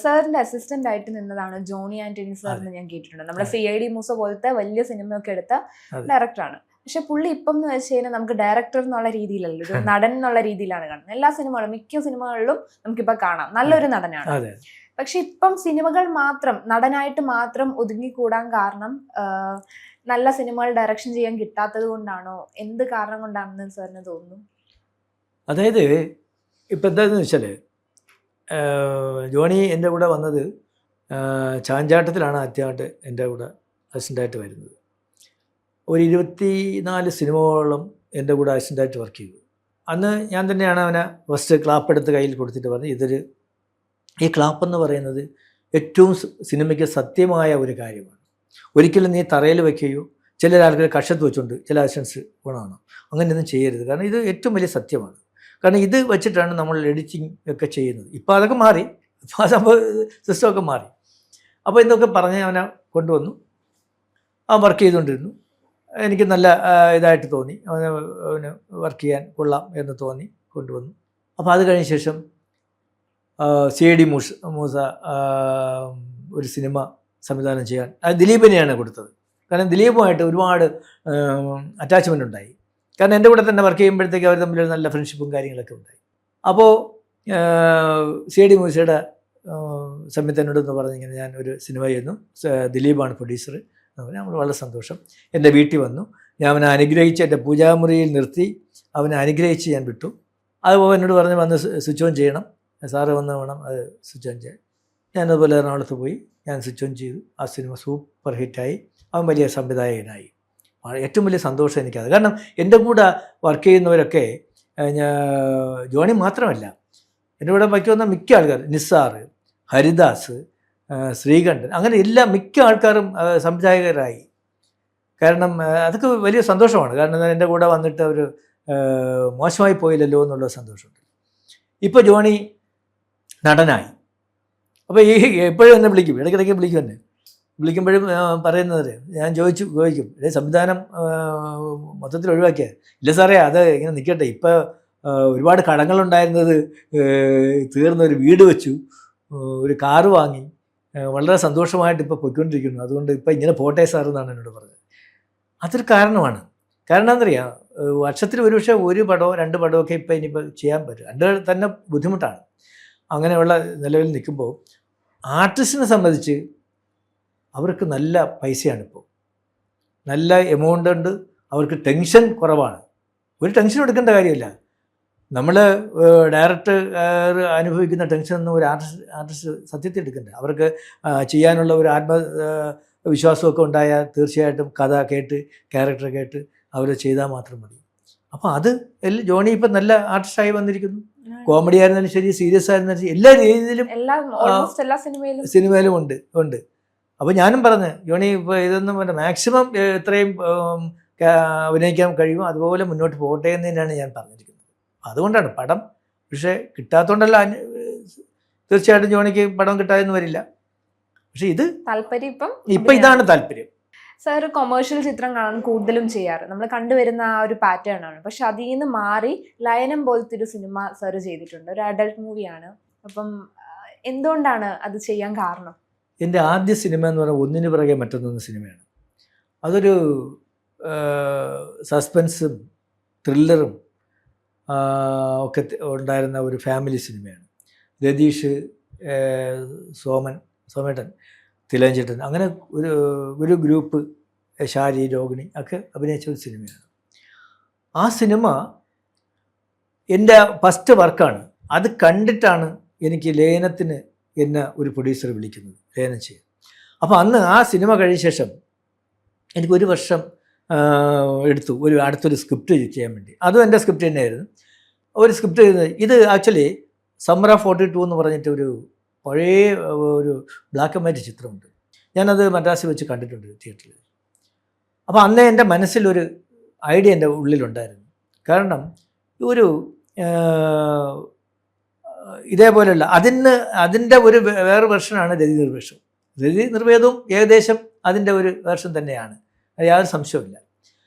സാറിന്റെ അസിസ്റ്റന്റ് ആയിട്ട് നിന്നതാണ് ജോണി ആന്റണി സാർ എന്ന് ഞാൻ കേട്ടിട്ടുണ്ട്. നമ്മുടെ CID മൂസ പോലത്തെ വലിയ സിനിമയൊക്കെ എടുത്ത ഡയറക്ടറാണ്. പക്ഷെ പുള്ളി ഇപ്പം എന്ന് വെച്ച് കഴിഞ്ഞാൽ നമുക്ക് ഡയറക്ടർ എന്നുള്ള രീതിയിലല്ല, ഒരു നടൻ എന്നുള്ള രീതിയിലാണ് കാണുന്നത്. എല്ലാ സിനിമകളും മിക്ക സിനിമകളിലും നമുക്കിപ്പോൾ കാണാം നല്ലൊരു നടനാണ്. പക്ഷെ ഇപ്പം സിനിമകൾ മാത്രം നടനായിട്ട് മാത്രം ഒതുങ്ങിക്കൂടാൻ കാരണം നല്ല സിനിമകൾ ഡയറക്ഷൻ ചെയ്യാൻ കിട്ടാത്തത് കൊണ്ടാണോ, എന്ത് കാരണം കൊണ്ടാണെന്ന് സാറിന് തോന്നുന്നു? അതായത് ഇപ്പം എന്താണെന്ന് വെച്ചാൽ, ജോണി എൻ്റെ കൂടെ വന്നത് ചാഞ്ചാട്ടത്തിലാണ് ആദ്യമായിട്ട് എൻ്റെ കൂടെ അസിസ്റ്റൻ്റായിട്ട് വരുന്നത്. ഒരു 24 സിനിമകളോളം എൻ്റെ കൂടെ അസിസ്റ്റൻ്റായിട്ട് വർക്ക് ചെയ്തു. അന്ന് ഞാൻ തന്നെയാണ് അവനെ ഫസ്റ്റ് ക്ലാപ്പ് എടുത്ത് കയ്യിൽ കൊടുത്തിട്ട് പറഞ്ഞു, ഈ ക്ലാപ്പ് എന്ന് പറയുന്നത് ഏറ്റവും സിനിമയ്ക്ക് സത്യമായ ഒരു കാര്യമാണ്. ഒരിക്കലും നീ തറയിൽ വയ്ക്കുകയോ ചില ആൾക്കാർ കഷത്ത് വെച്ചുകൊണ്ട് ചില അസിസ്റ്റൻസ് ഗുണമാണ്, അങ്ങനെയൊന്നും ചെയ്യരുത്. കാരണം ഇത് ഏറ്റവും വലിയ സത്യമാണ്. കാരണം ഇത് വെച്ചിട്ടാണ് നമ്മൾ എഡിറ്റിംഗ് ഒക്കെ ചെയ്യുന്നത്. ഇപ്പോൾ അതൊക്കെ മാറി, ഇപ്പോൾ ആ സംഭവ സിസ്റ്റമൊക്കെ മാറി. അപ്പോൾ ഇതൊക്കെ പറഞ്ഞ് അവനെ കൊണ്ടുവന്നു. അവൻ വർക്ക് ചെയ്തുകൊണ്ടിരുന്നു. എനിക്ക് നല്ല ഇതായിട്ട് തോന്നി, അവന് വർക്ക് ചെയ്യാൻ കൊള്ളാം എന്ന് തോന്നി കൊണ്ടുവന്നു. അപ്പോൾ അത് കഴിഞ്ഞ ശേഷം CID മൂസ ഒരു സിനിമ സംവിധാനം ചെയ്യാൻ അത് ദിലീപിനെയാണ് കൊടുത്തത്. കാരണം ദിലീപുമായിട്ട് ഒരുപാട് അറ്റാച്ച്മെൻ്റ് ഉണ്ടായി. കാരണം എൻ്റെ കൂടെ തന്നെ വർക്ക് ചെയ്യുമ്പോഴത്തേക്ക് അവർ തമ്മിൽ നല്ല ഫ്രണ്ട്ഷിപ്പും കാര്യങ്ങളൊക്കെ ഉണ്ടായി. അപ്പോൾ CID മൂസയുടെ സംവിധാനോടെന്ന് പറഞ്ഞിങ്ങനെ ഞാൻ ഒരു സിനിമ ചെയ്യുന്നു, ദിലീപാണ് പ്രൊഡ്യൂസർ. നമ്മൾ വളരെ സന്തോഷം. എൻ്റെ വീട്ടിൽ വന്നു, ഞാൻ അവനെ അനുഗ്രഹിച്ച് എൻ്റെ പൂജാമുറിയിൽ നിർത്തി അവനെ അനുഗ്രഹിച്ച് ഞാൻ വിട്ടു. അതുപോലെ എന്നോട് പറഞ്ഞ് വന്ന് സ്വിച്ച് ഓൺ ചെയ്യണം, സാറ് വന്ന് വേണം അത് സ്വിച്ച് ഓൺ ചെയ്യാൻ. ഞാനതുപോലെ എറണാകുളത്ത് പോയി ഞാൻ സ്വിച്ച് ഓൺ ചെയ്തു. ആ സിനിമ സൂപ്പർ ഹിറ്റായി, അവൻ വലിയ സംവിധായകനായി. ഏറ്റവും വലിയ സന്തോഷം എനിക്കത്. കാരണം എൻ്റെ കൂടെ വർക്ക് ചെയ്യുന്നവരൊക്കെ ജോണി മാത്രമല്ല, എൻ്റെ കൂടെ ബാക്കി വന്ന മിക്ക ആൾക്കാർ, നിസാർ, ഹരിദാസ്, ശ്രീകണ്ഠൻ, അങ്ങനെ എല്ലാ മിക്ക ആൾക്കാരും സംവിധായകരായി. കാരണം അതൊക്കെ വലിയ സന്തോഷമാണ്. കാരണം എൻ്റെ കൂടെ വന്നിട്ട് അവർ മോശമായി പോയില്ലല്ലോ എന്നുള്ള സന്തോഷമുണ്ട്. ഇപ്പോൾ ജോണി നടനായി. അപ്പോൾ ഈ എപ്പോഴും എന്നെ വിളിക്കും, ഇടയ്ക്കിടയ്ക്ക് വിളിക്കും എന്നെ. വിളിക്കുമ്പോഴും പറയുന്നത് ഞാൻ ചോദിക്കും സംവിധാനം മൊത്തത്തിൽ ഒഴിവാക്കിയ ഇല്ല സാറേ, അത് ഇങ്ങനെ നിൽക്കട്ടെ, ഇപ്പോൾ ഒരുപാട് കടങ്ങളുണ്ടായിരുന്നത് തീർന്ന, ഒരു വീട് വെച്ചു, ഒരു കാറ് വാങ്ങി, വളരെ സന്തോഷമായിട്ട് ഇപ്പോൾ പൊയ്ക്കൊണ്ടിരിക്കുന്നു, അതുകൊണ്ട് ഇപ്പോൾ ഇങ്ങനെ പോട്ടെ സാർ എന്നാണ് എന്നോട് പറഞ്ഞത്. അതൊരു കാരണമാണ്. കാരണം എന്താണെന്നറിയാം, വർഷത്തിൽ ഒരുപക്ഷെ 1 പടമോ 2 പടമോ ഒക്കെ ഇപ്പോൾ ഇനിയിപ്പോൾ ചെയ്യാൻ പറ്റും. 2 തന്നെ ബുദ്ധിമുട്ടാണ്. അങ്ങനെയുള്ള നിലവിൽ നിൽക്കുമ്പോൾ ആർട്ടിസ്റ്റിനെ സംബന്ധിച്ച് അവർക്ക് നല്ല പൈസയാണിപ്പോൾ, നല്ല എമൗണ്ട് ഉണ്ട്, അവർക്ക് ടെൻഷൻ കുറവാണ്. ഒരു ടെൻഷൻ എടുക്കേണ്ട കാര്യമില്ല. നമ്മൾ ഡയറക്റ്റ് അനുഭവിക്കുന്ന ടെൻഷനൊന്നും ഒരു ആർട്ടിസ്റ്റ് സത്യത്തിൽ എടുക്കണ്ട. അവർക്ക് ചെയ്യാനുള്ള ഒരു വിശ്വാസമൊക്കെ ഉണ്ടായാൽ തീർച്ചയായിട്ടും കഥ കേട്ട് ക്യാരക്ടർ കേട്ട് അവർ ചെയ്താൽ മാത്രം മതി. അപ്പോൾ അത് ജോണി ഇപ്പം നല്ല ആർട്ടിസ്റ്റായി വന്നിരിക്കുന്നു. കോമഡി ആയിരുന്നാലും ശരി, സീരിയസ് ആയിരുന്നാലും ശരി, എല്ലാ രീതിയിലും എല്ലാ സിനിമയിലും ഉണ്ട്. അപ്പോൾ ഞാനും പറഞ്ഞു ജോണി ഇപ്പോൾ ഇതൊന്നും മാക്സിമം എത്രയും അഭിനയിക്കാൻ കഴിയുമോ അതുപോലെ മുന്നോട്ട് പോകട്ടെ എന്ന് തന്നെയാണ് ഞാൻ പറഞ്ഞിരിക്കുന്നത്. അതുകൊണ്ടാണ് പടം പക്ഷേ കിട്ടാത്തതുകൊണ്ടല്ല, തീർച്ചയായിട്ടും ജോണിക്ക് പടം കിട്ടാതെന്ന് വരില്ല. പക്ഷെ ഇത് താല്പര്യം ഇപ്പം ഇതാണ് താല്പര്യം. സാർ കൊമേഴ്ഷ്യൽ ചിത്രം കാണാൻ കൂടുതലും ചെയ്യാറ്, നമ്മൾ കണ്ടുവരുന്ന ആ ഒരു പാറ്റേൺ ആണ്. പക്ഷെ അതിൽ നിന്ന് മാറി ലയനം പോലത്തെ ഒരു സിനിമ സാർ ചെയ്തിട്ടുണ്ട്, ഒരു അഡൾട്ട് മൂവിയാണ്. അപ്പം എന്തുകൊണ്ടാണ് അത് ചെയ്യാൻ കാരണം? എൻ്റെ ആദ്യ സിനിമ എന്ന് പറഞ്ഞാൽ ഒന്നിനു പിറകെ മറ്റൊന്നൊന്ന് സിനിമയാണ്. അതൊരു സസ്പെൻസും ത്രില്ലറും ഒക്കെ ഉണ്ടായിരുന്ന ഒരു ഫാമിലി സിനിമയാണ്. രതീഷ്, സോമേട്ടൻ, തിലഞ്ചേട്ടൻ, അങ്ങനെ ഒരു ഗ്രൂപ്പ്, ഷാരി, രോഹിണി ഒക്കെ അഭിനയിച്ച ഒരു സിനിമയാണ്. ആ സിനിമ എൻ്റെ ഫസ്റ്റ് വർക്കാണ്. അത് കണ്ടിട്ടാണ് എനിക്ക് ലേനത്തിന് എന്നെ ഒരു പ്രൊഡ്യൂസർ വിളിക്കുന്നത്, ലേനം ചെയ്യാൻ. അപ്പോൾ അന്ന് ആ സിനിമ കഴിഞ്ഞ ശേഷം എനിക്ക് 1 വർഷം എടുത്തു അടുത്തൊരു സ്ക്രിപ്റ്റ് ചെയ്യാൻ വേണ്ടി. അതും എൻ്റെ സ്ക്രിപ്റ്റ് തന്നെയായിരുന്നു. ഒരു സ്ക്രിപ്റ്റ് ചെയ്യുന്നത് ഇത് ആക്ച്വലി സമ്മർ ഓഫ് 42 എന്ന് പറഞ്ഞിട്ട് ഒരു പഴയ ഒരു ബ്ലാക്ക് ആൻഡ് വൈറ്റ് ചിത്രമുണ്ട്. ഞാനത് മദ്രാസിൽ വെച്ച് കണ്ടിട്ടുണ്ട് തിയേറ്ററിൽ. അപ്പോൾ അന്നേ എൻ്റെ മനസ്സിലൊരു ഐഡിയ എൻ്റെ ഉള്ളിലുണ്ടായിരുന്നു. കാരണം ഒരു ഇതേപോലെയുള്ള അതിൻ്റെ ഒരു വേറെ വെർഷനാണ് രതി നിർവേഷം. രതി നിർവേദവും ഏകദേശം അതിൻ്റെ ഒരു വേർഷൻ തന്നെയാണ്, യാതൊരു സംശയമില്ല.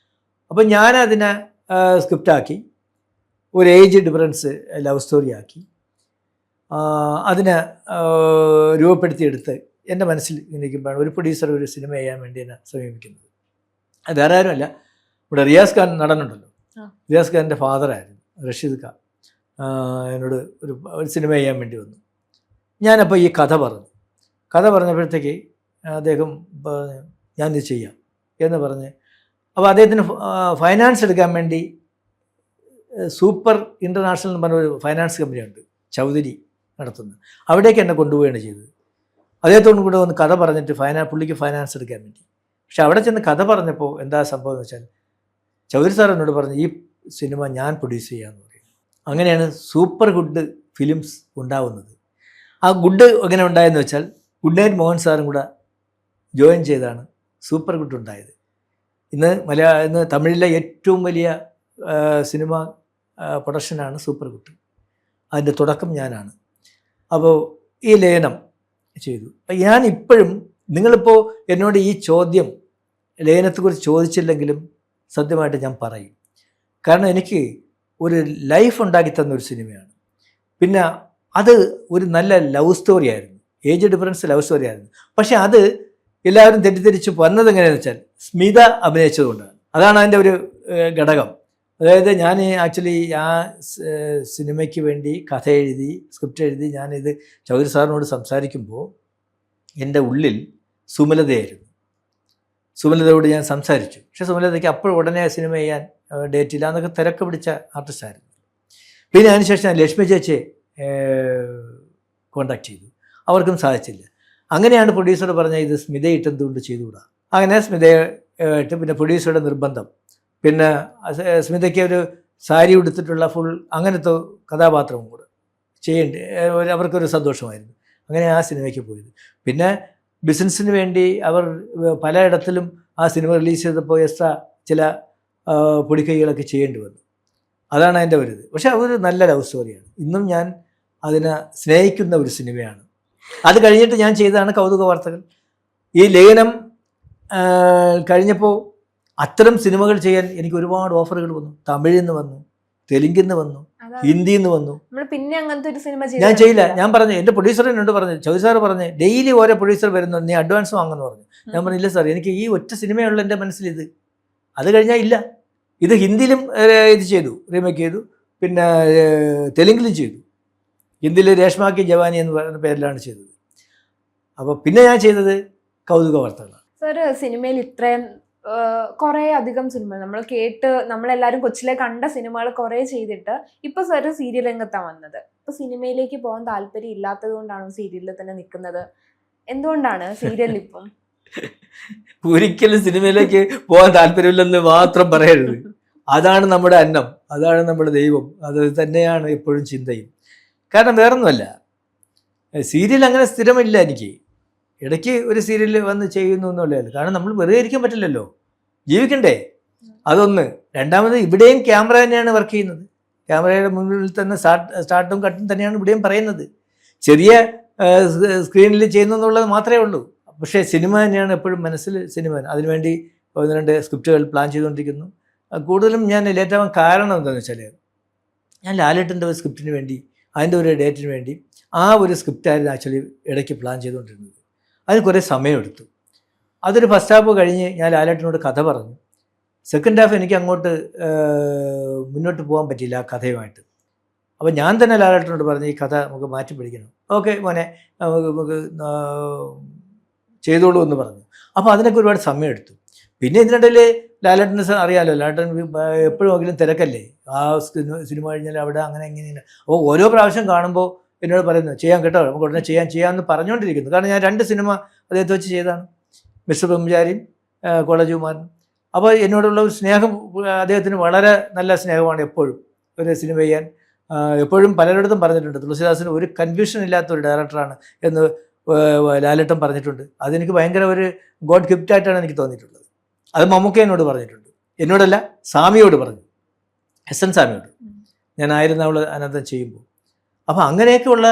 അപ്പം ഞാനതിനെ സ്ക്രിപ്റ്റാക്കി, ഒരു ഏജ് ഡിഫറൻസ് ലവ് സ്റ്റോറി ആക്കി അതിനെ രൂപപ്പെടുത്തിയെടുത്ത് എൻ്റെ മനസ്സിൽ നിൽക്കുമ്പോഴാണ് ഒരു പ്രൊഡ്യൂസർ ഒരു സിനിമ ചെയ്യാൻ വേണ്ടി എന്നെ സമീപിക്കുന്നത്. അത് വേറെ ആരുമല്ല, ഇവിടെ റിയാസ് ഖാൻ നടനുണ്ടല്ലോ, റിയാസ് ഖാൻ്റെ ഫാദറായിരുന്നു റഷീദ് ഖാൻ. എന്നോട് ഒരു സിനിമ ചെയ്യാൻ വേണ്ടി വന്നു. ഞാനപ്പോൾ ഈ കഥ പറഞ്ഞപ്പോഴത്തേക്ക് അദ്ദേഹം പറഞ്ഞു ഞാനിത് ചെയ്യാം എന്ന് പറഞ്ഞ്. അപ്പോൾ അദ്ദേഹത്തിന് ഫൈനാൻസ് എടുക്കാൻ വേണ്ടി സൂപ്പർ ഇൻ്റർനാഷണൽ എന്ന് പറഞ്ഞൊരു ഫൈനാൻസ് കമ്പനിയുണ്ട്, ചൗധരി നടത്തുന്നത്. അവിടേക്ക് എന്നെ കൊണ്ടുപോവുകയാണ് ചെയ്തത്. അദ്ദേഹത്തോടും കൂടെ ഒന്ന് കഥ പറഞ്ഞിട്ട് പുള്ളിക്ക് ഫൈനാൻസ് എടുക്കാൻ വേണ്ടി. പക്ഷെ അവിടെ ചെന്ന് കഥ പറഞ്ഞപ്പോൾ എന്താ സംഭവം എന്ന് വെച്ചാൽ, ചൗധരി സാർ എന്നോട് പറഞ്ഞു ഈ സിനിമ ഞാൻ പ്രൊഡ്യൂസ് ചെയ്യാമെന്ന് പറയും. അങ്ങനെയാണ് സൂപ്പർ ഗുഡ് ഫിലിംസ് ഉണ്ടാവുന്നത്. ആ ഗുഡ് എങ്ങനെ ഉണ്ടായെന്ന് വെച്ചാൽ, ഗുഡ് നൈറ്റ് മോഹൻ സാറും കൂടെ ജോയിൻ ചെയ്താണ് സൂപ്പർ ഗുഡ് ഉണ്ടായത്. ഇന്ന് തമിഴിലെ ഏറ്റവും വലിയ സിനിമ പ്രൊഡക്ഷനാണ് സൂപ്പർ ഗുഡ്. അതിൻ്റെ തുടക്കം ഞാനാണ്. അപ്പോൾ ഈ ലയനം ചെയ്തു. ഞാൻ ഇപ്പോഴും, നിങ്ങളിപ്പോൾ എന്നോട് ഈ ചോദ്യം ലയനത്തെക്കുറിച്ച് ചോദിച്ചില്ലെങ്കിലും സത്യമായിട്ട് ഞാൻ പറയും. കാരണം എനിക്ക് ഒരു ലൈഫ് ഉണ്ടാക്കി തന്നൊരു സിനിമയാണ്. പിന്നെ അത് ഒരു നല്ല ലവ് സ്റ്റോറി ആയിരുന്നു, ഏജ് ഡിഫറൻസ് ലവ് സ്റ്റോറി ആയിരുന്നു. പക്ഷെ അത് എല്ലാവരും തെറ്റിദ്ധരിച്ച് വന്നത് എങ്ങനെയാണെന്ന് വെച്ചാൽ സ്മിത അഭിനയിച്ചതുകൊണ്ടാണ്. അതാണ് അതിൻ്റെ ഒരു ഘടകം. അതായത് ഞാൻ ആക്ച്വലി ആ സിനിമയ്ക്ക് വേണ്ടി കഥ എഴുതി, സ്ക്രിപ്റ്റ് എഴുതി, ഞാനിത് ചൗധരി സാറിനോട് സംസാരിക്കുമ്പോൾ എൻ്റെ ഉള്ളിൽ സുമലതയായിരുന്നു. സുമലതയോട് ഞാൻ സംസാരിച്ചു. പക്ഷെ സുമലതയ്ക്ക് അപ്പോൾ ഉടനെ സിനിമ ചെയ്യാൻ ഡേറ്റ് ഇല്ല എന്നൊക്കെ തിരക്ക് പിടിച്ച ആർട്ടിസ്റ്റായിരുന്നു. പിന്നെ അതിനുശേഷം ഞാൻ ലക്ഷ്മി ചേച്ചിയെ കോണ്ടാക്ട് ചെയ്തു, അവർക്കും സാധിച്ചില്ല. അങ്ങനെയാണ് പ്രൊഡ്യൂസർ പറഞ്ഞത് ഇത് സ്മിതയിട്ട് എന്തുകൊണ്ട് ചെയ്തുകൂടാ. അങ്ങനെ സ്മിതയായിട്ട് പിന്നെ പ്രൊഡ്യൂസറുടെ നിർബന്ധം, പിന്നെ സ്മിതയ്ക്ക് ഒരു സാരി ഉടുത്തിട്ടുള്ള ഫുൾ അങ്ങനത്തെ കഥാപാത്രവും കൂടെ ചെയ്യേണ്ടി അവർക്കൊരു സന്തോഷമായിരുന്നു. അങ്ങനെ ആ സിനിമയ്ക്ക് പോയത്. പിന്നെ ബിസിനസ്സിന് വേണ്ടി അവർ പലയിടത്തിലും ആ സിനിമ റിലീസ് ചെയ്തപ്പോൾ എക്സ്ട്രാ ചില പൊടിക്കൈകളൊക്കെ ചെയ്യേണ്ടി വന്നു. അതാണ് അതിൻ്റെ ഒരു ഇത്. പക്ഷെ അതൊരു നല്ല ലവ് സ്റ്റോറിയാണ്. ഇന്നും ഞാൻ അതിനെ സ്നേഹിക്കുന്ന ഒരു സിനിമയാണ്. അത് കഴിഞ്ഞിട്ട് ഞാൻ ചെയ്തതാണ് കൗതുക വാർത്തകൾ. ഈ ലേഖനം കഴിഞ്ഞപ്പോൾ അത്തരം സിനിമകൾ ചെയ്യാൻ എനിക്ക് ഒരുപാട് ഓഫറുകൾ വന്നു. തമിഴിൽ നിന്ന് വന്നു, തെലുങ്കിൽ നിന്ന് വന്നു, ഹിന്ദിയിൽ നിന്ന് വന്നു. പിന്നെ അങ്ങനത്തെ ഒരു സിനിമ ഞാൻ ചെയ്യില്ല. ഞാൻ പറഞ്ഞു, എൻ്റെ പ്രൊഡ്യൂസർ എന്നോട് പറഞ്ഞു, ചൗധരി സാറ് പറഞ്ഞു, ഡെയിലി ഓരോ പ്രൊഡ്യൂസർ വരുന്നു, നീ അഡ്വാൻസ് വാങ്ങുന്നു പറഞ്ഞു. ഞാൻ പറഞ്ഞില്ല സാർ, എനിക്ക് ഈ ഒറ്റ സിനിമയുള്ള എൻ്റെ മനസ്സിൽ ഇത്. അത് കഴിഞ്ഞാൽ ഇല്ല. ഇത് ഹിന്ദിയിലും ഇത് ചെയ്തു, റീമേക്ക് ചെയ്തു, പിന്നെ തെലുങ്കിലും ചെയ്തു. ഹിന്ദിയിൽ രേഷ്മാക്കി ജവാനി എന്ന് പറയുന്ന പേരിലാണ് ചെയ്തത്. അപ്പോൾ പിന്നെ ഞാൻ ചെയ്തത് കൗതുക വാർത്തകളാണ്. സാർ സിനിമയിൽ ഇത്രയും കുറേ അധികം സിനിമ നമ്മൾ നമ്മളെല്ലാവരും കൊച്ചിലെ കണ്ട സിനിമകൾ കുറേ ചെയ്തിട്ട് ഇപ്പൊ സാർ സീരിയൽ രംഗത്താണ് വന്നത്. ഇപ്പൊ സിനിമയിലേക്ക് പോകാൻ താല്പര്യം ഇല്ലാത്തത് കൊണ്ടാണോ സീരിയലിൽ തന്നെ നിൽക്കുന്നത്? എന്തുകൊണ്ടാണ് സീരിയലിൽ ഇപ്പം? ഒരിക്കലും സിനിമയിലേക്ക് പോകാൻ താല്പര്യമില്ലെന്ന് മാത്രം പറയരുത്. അതാണ് നമ്മുടെ അന്നം, അതാണ് നമ്മുടെ ദൈവം, അത് തന്നെയാണ് എപ്പോഴും ചിന്തയും. കാരണം വേറൊന്നുമല്ല, സീരിയൽ അങ്ങനെ സ്ഥിരമില്ല എനിക്ക്. ഇടയ്ക്ക് ഒരു സീരിയൽ വന്ന് ചെയ്യുന്നു എന്നുള്ളതല്ല. കാരണം നമ്മൾ വെറുതെ ഇരിക്കാൻ പറ്റില്ലല്ലോ, ജീവിക്കണ്ടേ. അതൊന്ന്. രണ്ടാമത് ഇവിടെയും ക്യാമറ തന്നെയാണ് വർക്ക് ചെയ്യുന്നത്. ക്യാമറയുടെ മുന്നിൽ തന്നെ സ്റ്റാർട്ടും കട്ടും തന്നെയാണ് ഇവിടെയും പറയുന്നത്. ചെറിയ സ്ക്രീനിൽ ചെയ്യുന്നു എന്നുള്ളത് മാത്രമേ ഉള്ളൂ. പക്ഷേ സിനിമ തന്നെയാണ് എപ്പോഴും മനസ്സിൽ. സിനിമ അതിനുവേണ്ടി 1-2 സ്ക്രിപ്റ്റുകൾ പ്ലാൻ ചെയ്തുകൊണ്ടിരിക്കുന്നു. കൂടുതലും ഞാൻ ലേറ്റാവാൻ കാരണം എന്താണെന്ന് വെച്ചാൽ, ഞാൻ ലാലേട്ടൻ്റെ ഒരു സ്ക്രിപ്റ്റിന് വേണ്ടി, അതിൻ്റെ ഒരു ഡേറ്റിന് വേണ്ടി ആ ഒരു സ്ക്രിപ്റ്റായിരുന്നു ആക്ച്വലി ഇടയ്ക്ക് പ്ലാൻ ചെയ്തുകൊണ്ടിരുന്നത്. അതിന് കുറേ സമയമെടുത്തു. അതൊരു ഫസ്റ്റ് ഹാഫ് കഴിഞ്ഞ് ഞാൻ ലാലേട്ടനോട് കഥ പറഞ്ഞു. സെക്കൻഡ് ഹാഫ് എനിക്ക് അങ്ങോട്ട് മുന്നോട്ട് പോകാൻ പറ്റിയില്ല ആ കഥയുമായിട്ട്. അപ്പോൾ ഞാൻ തന്നെ ലാലേട്ടനോട് പറഞ്ഞു, ഈ കഥ നമുക്ക് മാറ്റി പിടിക്കണം. ഓക്കെ മോനെ, നമുക്ക് ചെയ്തോളൂ എന്ന് പറഞ്ഞു. അപ്പോൾ അതിനൊക്കെ ഒരുപാട് സമയമെടുത്തു. പിന്നെ ഇതിനിടയിൽ ലാലേട്ടന് അറിയാമല്ലോ, ലാലേട്ടൻ എപ്പോഴും നോക്കിയാലും തിരക്കല്ലേ. ആ സിനിമ കഴിഞ്ഞാൽ അവിടെ അങ്ങനെ ഇങ്ങനെ. അപ്പോൾ ഓരോ പ്രാവശ്യം കാണുമ്പോൾ എന്നോട് പറയുന്നു, ചെയ്യാൻ കേട്ടോ, നമുക്ക് ഉടനെ ചെയ്യാമെന്ന് പറഞ്ഞുകൊണ്ടിരിക്കുന്നു. കാരണം ഞാൻ 2 സിനിമ അദ്ദേഹത്തെ വെച്ച് ചെയ്താണ്, മിസ്റ്റർ ബ്രഹ്മചാരിയും കോളേജ് കുമാരനും. അപ്പോൾ എന്നോടുള്ള ഒരു സ്നേഹം അദ്ദേഹത്തിന് വളരെ നല്ല സ്നേഹമാണ് എപ്പോഴും. ഒരു സിനിമ ചെയ്യാൻ എപ്പോഴും പലരിടത്തും പറഞ്ഞിട്ടുണ്ട്, തുളസിദാസിന് ഒരു കൺഫ്യൂഷൻ ഇല്ലാത്ത ഒരു ഡയറക്ടറാണ് എന്ന് ലാലേട്ടൻ പറഞ്ഞിട്ടുണ്ട്. അതെനിക്ക് ഭയങ്കര ഒരു ഗോഡ് ഗിഫ്റ്റായിട്ടാണ് എനിക്ക് തോന്നിയിട്ടുള്ളത്. അത് മമ്മൂക്ക എന്നോട് പറഞ്ഞിട്ടുണ്ട്. എന്നോടല്ല, സ്വാമിയോട് പറഞ്ഞു, SN സ്വാമിയോട്. ഞാൻ ആയിരുന്നവൾ അനന്തം ചെയ്യുമ്പോൾ. അപ്പോൾ അങ്ങനെയൊക്കെയുള്ള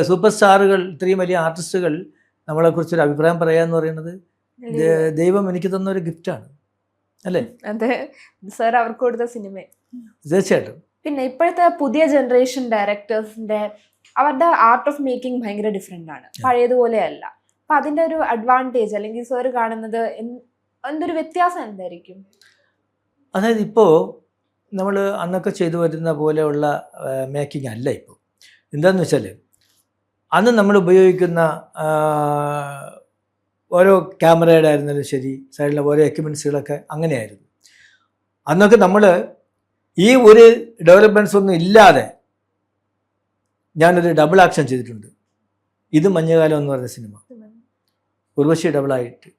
സൂപ്പർ സ്റ്റാറുകൾ, ഇത്രയും വലിയ ആർട്ടിസ്റ്റുകൾ നമ്മളെക്കുറിച്ചൊരു അഭിപ്രായം പറയുക എന്ന് പറയുന്നത് ദൈവം എനിക്ക് തന്നൊരു ഗിഫ്റ്റാണ്, അല്ലേ? അതെ സാർ, അവർക്ക് കൊടുത്ത സിനിമ. തീർച്ചയായിട്ടും. പിന്നെ ഇപ്പോഴത്തെ പുതിയ ജനറേഷൻ ഡയറക്ടേഴ്സിന്റെ അവരുടെ ആർട്ട് ഓഫ് മേക്കിംഗ് ഭയങ്കര ഡിഫറെൻ്റ് ആണ്, പഴയതുപോലെയല്ല. അപ്പം അതിൻ്റെ ഒരു അഡ്വാൻറ്റേജ് അല്ലെങ്കിൽ സാർ കാണുന്നത് എന്തൊരു വ്യത്യാസം എന്തായിരിക്കും? അതായത് ഇപ്പോൾ നമ്മൾ അന്നൊക്കെ ചെയ്തു വരുന്ന പോലെയുള്ള മേക്കിംഗ് അല്ല ഇപ്പോൾ. എന്താണെന്ന് വെച്ചാൽ, അന്ന് നമ്മൾ ഉപയോഗിക്കുന്ന ഓരോ ക്യാമറയുടെ ആയിരുന്നാലും ശരി, സൈഡിലെ ഓരോ എക്യുപ്മെൻറ്റ്സുകളൊക്കെ അങ്ങനെയായിരുന്നു. അന്നൊക്കെ നമ്മൾ ഈ ഒരു ഡെവലപ്മെൻറ്റ്സ് ഒന്നും ഇല്ലാതെ ഞാനൊരു ഡബിൾ ആക്ഷൻ ചെയ്തിട്ടുണ്ട്. ഇത് മഞ്ഞകാലം എന്ന് പറഞ്ഞ സിനിമ, ഉർവശി ഡബിളായിട്ട്.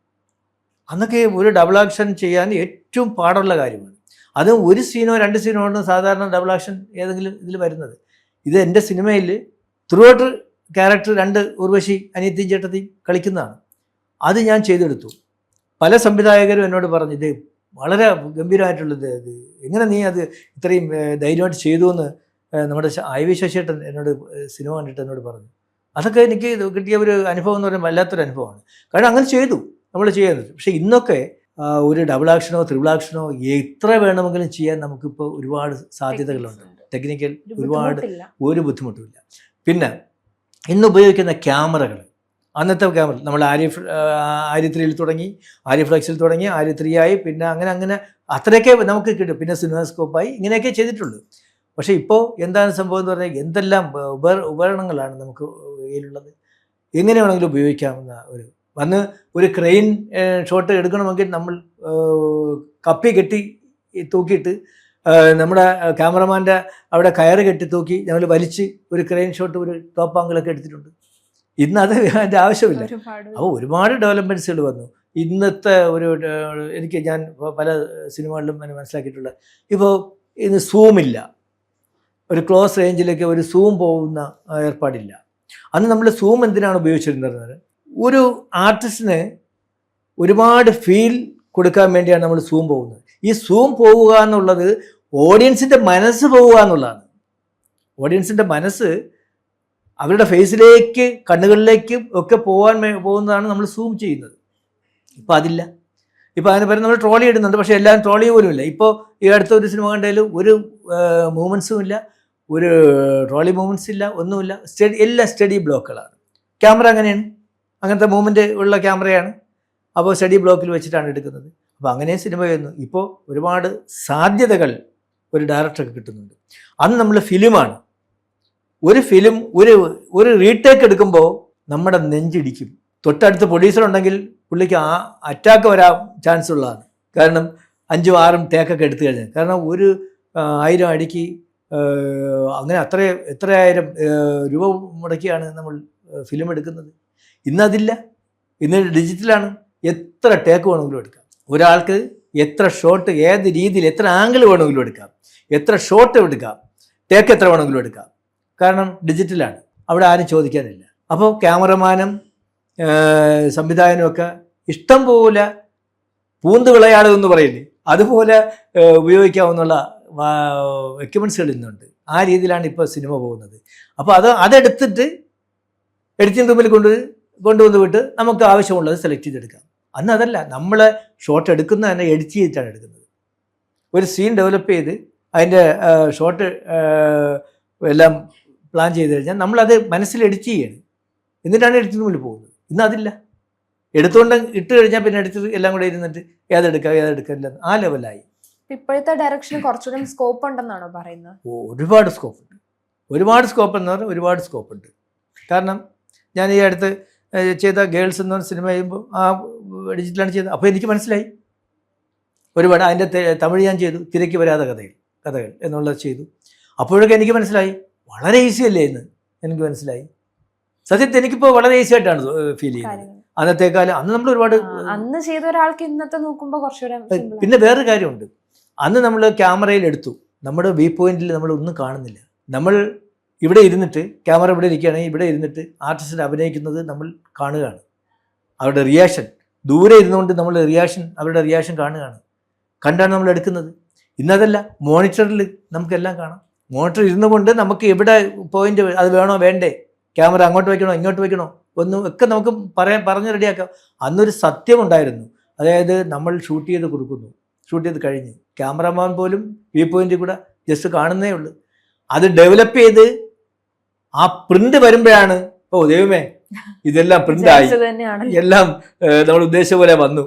അന്നൊക്കെ ഒരു ഡബിൾ ആക്ഷൻ ചെയ്യാൻ ഏറ്റവും പാടുള്ള കാര്യമാണ്. അത് ഒരു സീനോ 2 സീനോ ആണ് സാധാരണ ഡബിൾ ആക്ഷൻ ഏതെങ്കിലും ഇതിൽ വരുന്നത്. ഇത് എൻ്റെ സിനിമയിൽ ത്രൂ ഔട്ട് ക്യാരക്ടർ 2 ഉർവശി അനിയത്തിയും ചേട്ടത്തിയും കളിക്കുന്നതാണ്. അത് ഞാൻ ചെയ്തെടുത്തു. പല സംവിധായകരും എന്നോട് പറഞ്ഞു, ഇത് വളരെ ഗംഭീരമായിട്ടുള്ളത്, ഇത് എങ്ങനെ നീ അത് ഇത്രയും ധൈര്യമായിട്ട് ചെയ്തു എന്ന് നമ്മുടെ IV ശശിയേട്ടൻ എന്നോട് സിനിമ കണ്ടിട്ട് എന്നോട് പറഞ്ഞു. അതൊക്കെ എനിക്ക് കിട്ടിയ ഒരു അനുഭവം എന്ന് പറയുമ്പോൾ വല്ലാത്തൊരു അനുഭവമാണ്. കാരണം അങ്ങനെ ചെയ്തു നമ്മൾ ചെയ്യുന്നത്. പക്ഷേ ഇന്നൊക്കെ ഒരു ഡബിൾ ആക്ഷനോ ത്രിബിൾ ആക്ഷനോ എത്ര വേണമെങ്കിലും ചെയ്യാൻ നമുക്കിപ്പോൾ ഒരുപാട് സാധ്യതകളുണ്ട്. ടെക്നിക്കൽ ഒരുപാട് ഒരു ബുദ്ധിമുട്ടുമില്ല. പിന്നെ ഇന്ന് ഉപയോഗിക്കുന്ന ക്യാമറകൾ, അന്നത്തെ ക്യാമറ നമ്മൾ ആര്യത്രിയിൽ തുടങ്ങി, ആര്യഫ്ലക്സിൽ തുടങ്ങി, ആര്യ3 ആയി, പിന്നെ അങ്ങനെ അത്രയൊക്കെ നമുക്ക് കിട്ടും. പിന്നെ സിനിമാസ്കോപ്പായി, ഇങ്ങനെയൊക്കെ ചെയ്തിട്ടുള്ളൂ. പക്ഷേ ഇപ്പോൾ എന്താണ് സംഭവം എന്ന് പറഞ്ഞാൽ, എന്തെല്ലാം ഉപകരണങ്ങളാണ് നമുക്ക് കയ്യിലുള്ളത്. എങ്ങനെ വേണമെങ്കിലും ഉപയോഗിക്കാവുന്ന ഒരു ക്രെയിൻ ഷോട്ട് എടുക്കണമെങ്കിൽ നമ്മൾ കപ്പി കെട്ടി തൂക്കിയിട്ട് നമ്മുടെ ക്യാമറമാൻ്റെ അവിടെ കയറ് കെട്ടി തൂക്കി ഞങ്ങൾ വലിച്ച് ഒരു ക്രെയിൻ ഷോട്ട്, ഒരു ടോപ്പ് ആംഗിളൊക്കെ എടുത്തിട്ടുണ്ട്. ഇന്ന് അത് അതിൻ്റെ ആവശ്യമില്ല. അപ്പോൾ ഒരുപാട് ഡെവലപ്മെൻറ്റ്സുകൾ വന്നു. ഇന്നത്തെ ഞാൻ പല സിനിമകളിലും മനസ്സിലാക്കിയിട്ടുള്ള, ഇപ്പോൾ ഇന്ന് സൂമില്ല, ഒരു ക്ലോസ് റേഞ്ചിലേക്ക് ഒരു സൂം പോകുന്ന ഏർപ്പാടില്ല. അന്ന് നമ്മൾ സൂം എന്തിനാണ് ഉപയോഗിച്ചിരുന്നത്? ഒരു ആർട്ടിസ്റ്റിന് ഒരുപാട് ഫീൽ കൊടുക്കാൻ വേണ്ടിയാണ് നമ്മൾ സൂം പോകുന്നത്. ഈ സൂം പോവുക എന്നുള്ളത് ഓഡിയൻസിൻ്റെ മനസ്സ് പോവുക എന്നുള്ളതാണ്. ഓഡിയൻസിൻ്റെ മനസ്സ് അവരുടെ ഫേസിലേക്ക് കണ്ണുകളിലേക്ക് ഒക്കെ പോകുന്നതാണ് നമ്മൾ സൂം ചെയ്യുന്നത്. ഇപ്പോൾ അതില്ല. ഇപ്പോൾ അതിന് പകരം നമ്മൾ ട്രോളി ഇടുന്നുണ്ട്, പക്ഷേ എല്ലാവരും ട്രോളി പോലും ഇല്ല. ഇപ്പോൾ ഈ അടുത്ത ഒരു സിനിമ കണ്ടതിൽ ഒരു മൂവ്മെൻറ്റ്സും ഇല്ല, ഒരു ട്രോളി മൂവ്മെൻറ്റ്സ് ഇല്ല, ഒന്നുമില്ല. എല്ലാം സ്റ്റഡി ബ്ലോക്കുകളാണ്. ക്യാമറ അങ്ങനെയാണ്, അങ്ങനത്തെ മൂവ്മെൻറ്റ് ഉള്ള ക്യാമറയാണ്. അപ്പോൾ സ്റ്റഡി ബ്ലോക്കിൽ വെച്ചിട്ടാണ് എടുക്കുന്നത്. അപ്പോൾ അങ്ങനെ സിനിമ ചെയ്യുന്നു. ഇപ്പോൾ ഒരുപാട് സാധ്യതകൾ ഒരു ഡയറക്ടർക്ക് കിട്ടുന്നുണ്ട്. അന്ന് നമ്മൾ ഫിലിമാണ്. ഒരു ഫിലിം ഒരു റീടേക്ക് എടുക്കുമ്പോൾ നമ്മുടെ നെഞ്ചിടിക്കും. തൊട്ടടുത്ത് പ്രൊഡ്യൂസറുണ്ടെങ്കിൽ പുള്ളിക്ക് അറ്റാക്ക് വരാൻ ചാൻസ് ഉള്ളതാണ്. കാരണം 5, 6 ടേക്കൊക്കെ എടുത്തു കഴിഞ്ഞാൽ. കാരണം ഒരു 1000 അടിക്ക് അങ്ങനെ എത്രയായിരം രൂപ മുടക്കിയാണ് നമ്മൾ ഫിലിം എടുക്കുന്നത്. ഇന്നതില്ല. ഇന്ന് ഡിജിറ്റലാണ്. എത്ര ടേക്ക് വേണമെങ്കിലും എടുക്കാം. ഒരാൾക്ക് എത്ര ഷോട്ട്, ഏത് രീതിയിൽ, എത്ര ആംഗിൾ വേണമെങ്കിലും എടുക്കാം, എത്ര ഷോട്ട് എടുക്കാം, ടേക്ക് എത്ര വേണമെങ്കിലും എടുക്കാം. കാരണം ഡിജിറ്റലാണ്. അവിടെ ആരും ചോദിക്കാനില്ല. അപ്പോൾ ക്യാമറമാനും സംവിധായകനും ഒക്കെ ഇഷ്ടം പോലെ പൂന്ത് വിളയാടുമെന്ന് പറയില്ലേ, അതുപോലെ ഉപയോഗിക്കാവുന്ന എക്യുപ്മെൻറ്റ്സുകൾ ഇന്നുണ്ട്. ആ രീതിയിലാണ് ഇപ്പോൾ സിനിമ പോകുന്നത്. അപ്പോൾ അതെടുത്തിട്ട് എഡിറ്റിംഗ് റൂമിൽ കൊണ്ടുവന്ന് വിട്ട് നമുക്ക് ആവശ്യമുള്ളത് സെലക്ട് ചെയ്തെടുക്കാം. അന്ന് അതല്ല, നമ്മൾ ഷോട്ട് എടുക്കുന്ന തന്നെ എഡിറ്റ് ചെയ്തിട്ടാണ് എടുക്കുന്നത്. ഒരു സീൻ ഡെവലപ്പ് ചെയ്ത് അതിൻ്റെ ഷോട്ട് എല്ലാം പ്ലാൻ ചെയ്ത് കഴിഞ്ഞാൽ നമ്മളത് മനസ്സിൽ എഡിറ്റ് ചെയ്യണം. എന്നിട്ടാണ് എഡിറ്റിംഗ് റൂമിൽ പോകുന്നത്. ഇന്ന് അതില്ല. എടുത്തുകൊണ്ട് ഇട്ട് കഴിഞ്ഞാൽ പിന്നെ എഡിറ്റ് എല്ലാം കൂടെ ഇരുന്നിട്ട് ഏതെടുക്കില്ല ആ ലെവലായി. ഇപ്പോഴത്തെ ഡയറക്ഷന് കുറച്ചുകൂടി സ്കോപ്പ് ഉണ്ടെന്നാണോ പറയുന്നത്? ഒരുപാട് സ്കോപ്പുണ്ട്. ഒരുപാട് സ്കോപ്പ് എന്ന് പറഞ്ഞാൽ ഒരുപാട് സ്കോപ്പുണ്ട്. കാരണം ഞാൻ ഈ അടുത്ത് ചെയ്ത ഗേൾസ് എന്ന സിനിമ ചെയ്യുമ്പോൾ ആ ഡിജിറ്റലാണ് ചെയ്തത്. അപ്പോൾ എനിക്ക് മനസ്സിലായി ഒരുപാട്. അതിൻ്റെ തമിഴ് ഞാൻ ചെയ്തു, തിരക്ക് വരാതെ കഥകൾ എന്നുള്ളത് ചെയ്തു. അപ്പോഴൊക്കെ എനിക്ക് മനസ്സിലായി വളരെ ഈസി അല്ലേ എന്ന് എനിക്ക് മനസ്സിലായി. സത്യത്തിൽ എനിക്കിപ്പോൾ വളരെ ഈസി ആയിട്ടാണ് ഫീൽ ചെയ്യുന്നത്. അന്നത്തേക്കാലം അന്ന് നമ്മൾ ഒരുപാട് അന്ന് ചെയ്ത ഒരാൾക്ക് ഇന്നത്തെ നോക്കുമ്പോൾ കുറച്ചുകൂടെ. പിന്നെ വേറൊരു കാര്യമുണ്ട്, അന്ന് നമ്മൾ ക്യാമറയിൽ എടുത്തു, നമ്മുടെ വ്യൂ പോയിന്റിൽ നമ്മൾ ഒന്നും കാണുന്നില്ല. നമ്മൾ ഇവിടെ ഇരുന്നിട്ട്, ക്യാമറ ഇവിടെ ഇരിക്കുകയാണെങ്കിൽ ഇവിടെ ഇരുന്നിട്ട് ആർട്ടിസ്റ്റിനെ അഭിനയിക്കുന്നത് നമ്മൾ കാണുകയാണ്. അവരുടെ റിയാക്ഷൻ ദൂരെ ഇരുന്നുകൊണ്ട് നമ്മൾ അവരുടെ റിയാക്ഷൻ കണ്ടാണ് നമ്മൾ എടുക്കുന്നത്. ഇന്നതല്ല, മോണിറ്ററിൽ നമുക്കെല്ലാം കാണാം. മോണിറ്റർ ഇരുന്നു കൊണ്ട് നമുക്ക് എവിടെ പോയിന്റ്, അത് വേണോ വേണ്ടേ, ക്യാമറ അങ്ങോട്ട് വയ്ക്കണോ ഇങ്ങോട്ട് വയ്ക്കണോ ഒന്നും ഒക്കെ നമുക്ക് പറഞ്ഞ് റെഡിയാക്കാം. അന്നൊരു സത്യമുണ്ടായിരുന്നു. അതായത് നമ്മൾ ഷൂട്ട് ചെയ്ത് കഴിഞ്ഞ് ക്യാമറമാൻ പോലും വ്യൂ പോയിന്റിൽ കൂടെ ജസ്റ്റ് കാണുന്നേ ഉള്ളൂ. അത് ഡെവലപ്പ് ചെയ്ത് ആ പ്രിന്റ് വരുമ്പോഴാണ് ദൈവമേ ഇതെല്ലാം പ്രിന്റായി, എല്ലാം നമ്മൾ ഉദ്ദേശിച്ച പോലെ വന്നു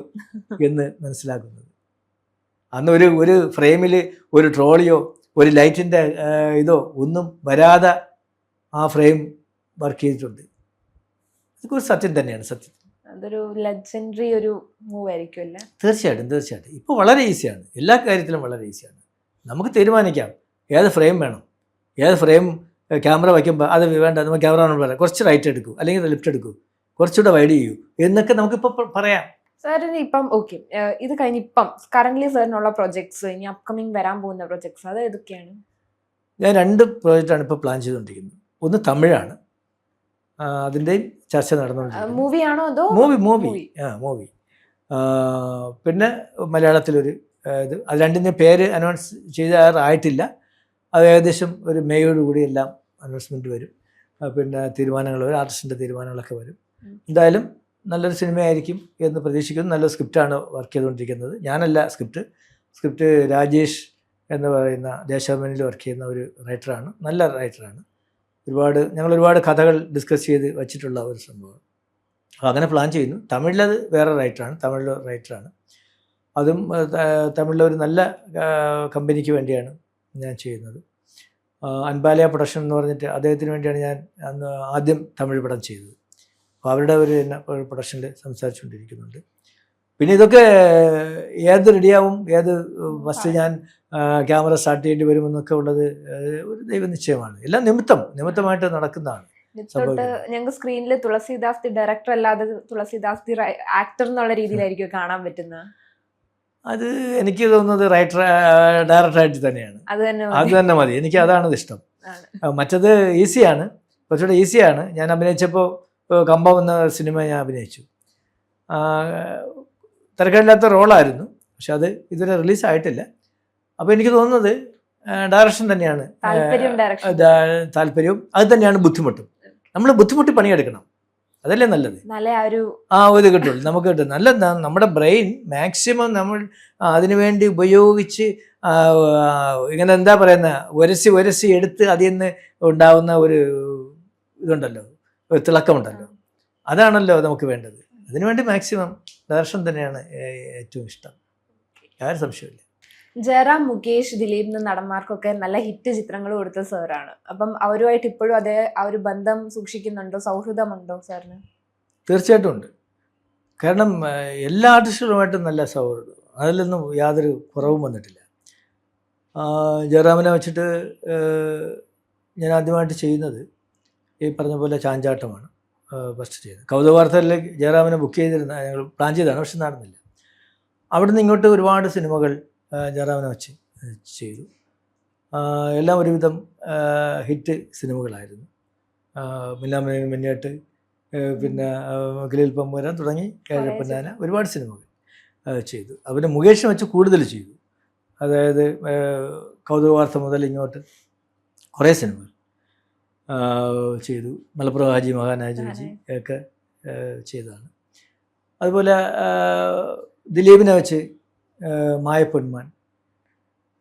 എന്ന് മനസ്സിലാക്കുന്നത്. അന്ന് ഒരു ഫ്രെയിമിൽ ഒരു ട്രോളിയോ ഒരു ലൈറ്റിൻ്റെ ഇതോ ഒന്നും വരാതെ ആ ഫ്രെയിം വർക്ക് ചെയ്തിട്ടുണ്ട്. ഇതൊക്കെ ഒരു സത്യം തന്നെയാണ്. സത്യം അതൊരു ലെജൻഡറി ഒരു മൂവ് ആയിരിക്കും അല്ലേ? തീർച്ചയായിട്ടും. ഇപ്പോൾ വളരെ ഈസിയാണ്, എല്ലാ കാര്യത്തിലും വളരെ ഈസിയാണ്. നമുക്ക് തീരുമാനിക്കാം ഏത് ഫ്രെയിം വേണം, ഏത് ഫ്രെയിം ക്യാമറ വയ്ക്കുമ്പോൾ അത് വേണ്ട, നമ്മൾ ക്യാമറ പറയാം കുറച്ച് റൈറ്റ് എടുക്കൂ അല്ലെങ്കിൽ ലെഫ്റ്റ് എടുക്കൂ, കുറച്ചുകൂടെ വൈഡ് ചെയ്യൂ എന്നൊക്കെ നമുക്കിപ്പോൾ പറയാം. സാറിന് ഇപ്പം ഓക്കെ, ഇത് കഴിഞ്ഞ് ഇപ്പം കറന്റ്ലി സാറിനുള്ള പ്രൊജക്ട്സ്, ഇനി അപ്കമിങ് വരാൻ പോകുന്ന പ്രൊജക്ട്സ് അത് ഏതൊക്കെയാണ്? ഞാൻ 2 പ്രോജക്റ്റാണ് ഇപ്പോൾ പ്ലാൻ ചെയ്തുകൊണ്ടിരിക്കുന്നത്. ഒന്ന് തമിഴാണ്, അതിൻ്റെയും ചർച്ച നടന്നുകൊണ്ടിരിക്കുന്നത്. മൂവിയാണോ അതോ? മൂവി. പിന്നെ മലയാളത്തിലൊരു ഇത്, അത് രണ്ടിൻ്റെ പേര് അനൗൺസ് ചെയ്യാറായിട്ടില്ല. അത് ഏകദേശം ഒരു മെയ്യോടുകൂടി എല്ലാം അനൗൺസ്മെൻറ്റ് വരും. പിന്നെ തീരുമാനങ്ങൾ വരും, ആർട്ടിസ്റ്റിൻ്റെ തീരുമാനങ്ങളൊക്കെ വരും. എന്തായാലും നല്ലൊരു സിനിമയായിരിക്കും എന്ന് പ്രതീക്ഷിക്കുന്നു. നല്ല സ്ക്രിപ്റ്റാണ് വർക്ക് ചെയ്തുകൊണ്ടിരിക്കുന്നത്. ഞാനല്ല സ്ക്രിപ്റ്റ് രാജേഷ് എന്ന് പറയുന്ന ദേശാഭിമാനിയിൽ വർക്ക് ചെയ്യുന്ന ഒരു റൈറ്ററാണ്, നല്ല റൈറ്ററാണ്. ഞങ്ങൾ ഒരുപാട് കഥകൾ ഡിസ്കസ് ചെയ്ത് വച്ചിട്ടുള്ള ഒരു സംഭവം. അപ്പോൾ അങ്ങനെ പ്ലാൻ ചെയ്യുന്നു. തമിഴിലത് വേറെ റൈറ്ററാണ്. അതും തമിഴിലെ ഒരു നല്ല കമ്പനിക്ക് വേണ്ടിയാണ് ഞാൻ ചെയ്യുന്നത്. അൻപാലയ പ്രൊഡക്ഷൻ എന്ന് പറഞ്ഞിട്ട് അദ്ദേഹത്തിന് വേണ്ടിയാണ് ഞാൻ അന്ന് ആദ്യം തമിഴ് പടം ചെയ്തത്. അപ്പോൾ അവരുടെ ഒരു പ്രൊഡക്ഷനിൽ സംസാരിച്ചുകൊണ്ടിരിക്കുന്നുണ്ട്. പിന്നെ ഇതൊക്കെ ഏത് റെഡിയാവും, ഏത് ഫസ്റ്റ് ഞാൻ ക്യാമറ സ്റ്റാർട്ട് ചെയ്യേണ്ടി വരുമെന്നൊക്കെ ഉള്ളത് ഒരു ദൈവനിശ്ചയമാണ്. എല്ലാം നിമിത്തമായിട്ട് നടക്കുന്നതാണ്. ഞങ്ങൾക്ക് സ്ക്രീനിൽ തുളസിദാസ് ദി ഡയറക്ടർ അല്ലാതെ തുളസിദാസ് ദി ആക്ടർ എന്നുള്ള രീതിയിലായിരിക്കും കാണാൻ പറ്റുന്നത്. അത് എനിക്ക് തോന്നുന്നത് ഡയറക്ടറായിട്ട് തന്നെയാണ്. അത് തന്നെ മതി. എനിക്ക് അതാണ് ഇഷ്ടം. മറ്റത് ഈസിയാണ്, കുറച്ചുകൂടെ ഈസിയാണ്. ഞാൻ അഭിനയിച്ചപ്പോൾ കമ്പം എന്ന സിനിമ ഞാൻ അഭിനയിച്ചു. തിരക്കില്ലാത്ത റോളായിരുന്നു, പക്ഷെ അത് ഇതുവരെ റിലീസായിട്ടില്ല. അപ്പോൾ എനിക്ക് തോന്നുന്നത് ഡയറക്ഷൻ തന്നെയാണ് താല്പര്യവും, അത് തന്നെയാണ് ബുദ്ധിമുട്ടും. നമ്മൾ ബുദ്ധിമുട്ടി പണിയെടുക്കണം, അതല്ലേ നല്ലത്. ഒരു കിട്ടുള്ളൂ, നമുക്ക് കിട്ടും നല്ല നമ്മുടെ ബ്രെയിൻ മാക്സിമം നമ്മൾ അതിനുവേണ്ടി ഉപയോഗിച്ച് ഇങ്ങനെ എന്താ പറയുന്ന ഉരസി എടുത്ത് അതിൽ നിന്ന് ഉണ്ടാവുന്ന ഒരു ഇതുണ്ടല്ലോ, ഒരു തിളക്കമുണ്ടല്ലോ, അതാണല്ലോ നമുക്ക് വേണ്ടത്. അതിനുവേണ്ടി മാക്സിമം ഡയറക്ഷൻ തന്നെയാണ് ഏറ്റവും ഇഷ്ടം, യാതൊരു സംശയമില്ല. ജയറാം, മുകേഷ്, ദിലീപ് എന്ന നടന്മാർക്കൊക്കെ നല്ല ഹിറ്റ് ചിത്രങ്ങൾ കൊടുത്ത സാറാണ്. അപ്പം അവരുമായിട്ട് ഇപ്പോഴും അതേ ആ ഒരു ബന്ധം സൂക്ഷിക്കുന്നുണ്ടോ, സൗഹൃദമുണ്ടോ സാറിന്? തീർച്ചയായിട്ടും ഉണ്ട്. കാരണം എല്ലാ ആർട്ടിസ്റ്റുകളുമായിട്ടും നല്ല സൗഹൃദം, അതിലൊന്നും യാതൊരു കുറവും വന്നിട്ടില്ല. ജയറാമിനെ വെച്ചിട്ട് ഞാൻ ആദ്യമായിട്ട് ചെയ്യുന്നത് ഈ പറഞ്ഞ പോലെ ചാഞ്ചാട്ടമാണ് ഫസ്റ്റ് ചെയ്തത്. കൗതുകവാർത്തയിലേക്ക് ജയറാമിനെ ബുക്ക് ചെയ്തിരുന്ന ഞങ്ങൾ പ്ലാൻ ചെയ്തതാണ്, പക്ഷെ നടന്നില്ല. അവിടുന്ന് ഇങ്ങോട്ട് ഒരുപാട് സിനിമകൾ ജയറാമിനെ വെച്ച് ചെയ്തു. എല്ലാം ഒരുവിധം ഹിറ്റ് സിനിമകളായിരുന്നു. മിന്നാമിനി മിന്നിയാട്ട്, പിന്നെ കിളിയിൽ പമ്പുരാൻ തുടങ്ങി ഏഴപ്പന്നാന, ഒരുപാട് സിനിമകൾ ചെയ്തു. അവന് മുകേഷിനെ വെച്ച് കൂടുതൽ ചെയ്തു. അതായത് കൗതുകവാർത്ത മുതൽ ഇങ്ങോട്ട് കുറേ സിനിമകൾ ചെയ്തു. മലപ്പുറം ഹാജി, മഹാനാജി ഒക്കെ ചെയ്തതാണ്. അതുപോലെ ദിലീപിനെ വെച്ച് മായപ്പൊന്മാൻ,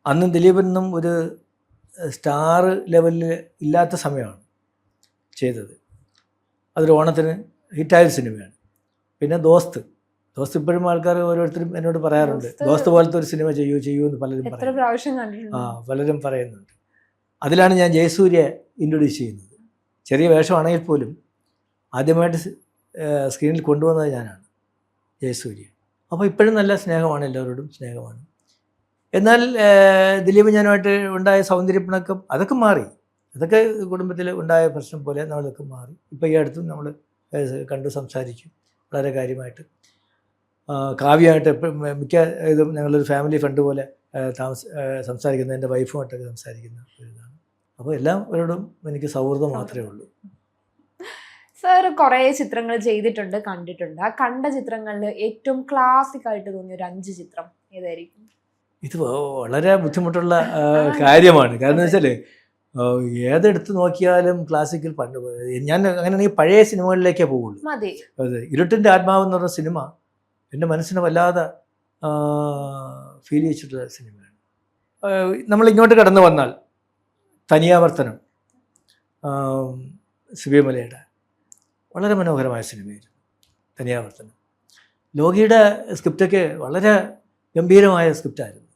അന്നും ദിലീപിനും ഒരു സ്റ്റാർ ലെവലിൽ ഇല്ലാത്ത സമയമാണ് ചെയ്തത്. അതൊരു ഓണത്തിന് ഹിറ്റായൊരു സിനിമയാണ്. പിന്നെ ദോസ്ത് ഇപ്പോഴും ആൾക്കാർ ഓരോരുത്തരും എന്നോട് പറയാറുണ്ട്, ദോസ്ത് പോലത്തെ ഒരു സിനിമ ചെയ്യൂ എന്ന് പലരും പറയുന്നുണ്ട്. അതിലാണ് ഞാൻ ജയസൂര്യ ഇൻട്രൊഡ്യൂസ് ചെയ്യുന്നത്. ചെറിയ വേഷമാണെങ്കിൽ പോലും ആദ്യമായിട്ട് സ്ക്രീനിൽ കൊണ്ടുവന്നത് ഞാനാണ്, ജയസൂര്യ. അപ്പോൾ ഇപ്പോഴും നല്ല സ്നേഹമാണ്, എല്ലാവരോടും സ്നേഹമാണ്. എന്നാൽ ദിലീപ് ഞാനുമായിട്ട് ഉണ്ടായ സൗന്ദര്യപ്പിണക്കം അതൊക്കെ മാറി. അതൊക്കെ കുടുംബത്തിൽ ഉണ്ടായ പ്രശ്നം പോലെ നമ്മളൊക്കെ മാറി. ഇപ്പോൾ ഈ അടുത്തും നമ്മൾ കണ്ടു സംസാരിക്കും വളരെ കാര്യമായിട്ട്. കാവ്യമായിട്ട് എപ്പോഴും മിക്ക ഇതും ഞങ്ങളൊരു ഫാമിലി ഫ്രണ്ട് പോലെ സംസാരിക്കുന്നത്, എൻ്റെ വൈഫുമായിട്ടൊക്കെ സംസാരിക്കുന്ന ഒരു ഇതാണ്. അപ്പോൾ എല്ലാവരോടും എനിക്ക് സൗഹൃദം മാത്രമേ ഉള്ളൂ. സാർ കുറേ ചിത്രങ്ങൾ ചെയ്തിട്ടുണ്ട്, കണ്ടിട്ടുണ്ട്. ആ കണ്ട ചിത്രങ്ങളിൽ ഏറ്റവും ക്ലാസിക് ആയിട്ട് തോന്നിയ ഒരു 5 ചിത്രം ഏതായിരിക്കും? ഇത് വളരെ ബുദ്ധിമുട്ടുള്ള കാര്യമാണ്. കാരണം എന്ന് വെച്ചാൽ ഏതെടുത്ത് നോക്കിയാലും ക്ലാസിക്കൽ പണ്ട് ഞാൻ അങ്ങനെയാണെങ്കിൽ പഴയ സിനിമകളിലേക്കേ പോവുള്ളൂ. അതെ, ഇരുട്ടിൻ്റെ ആത്മാവ് എന്ന് പറഞ്ഞ സിനിമ എൻ്റെ മനസ്സിനെ വല്ലാതെ ഫീൽ ചെയ്തിട്ടുള്ള സിനിമയാണ്. നമ്മളിങ്ങോട്ട് കടന്നു വന്നാൽ തനിയാവർത്തനം, സുബിയമലയുടെ വളരെ മനോഹരമായ സിനിമയായിരുന്നു തനിയാവർത്തനം. ലോകിയുടെ സ്ക്രിപ്റ്റൊക്കെ വളരെ ഗംഭീരമായ സ്ക്രിപ്റ്റായിരുന്നു.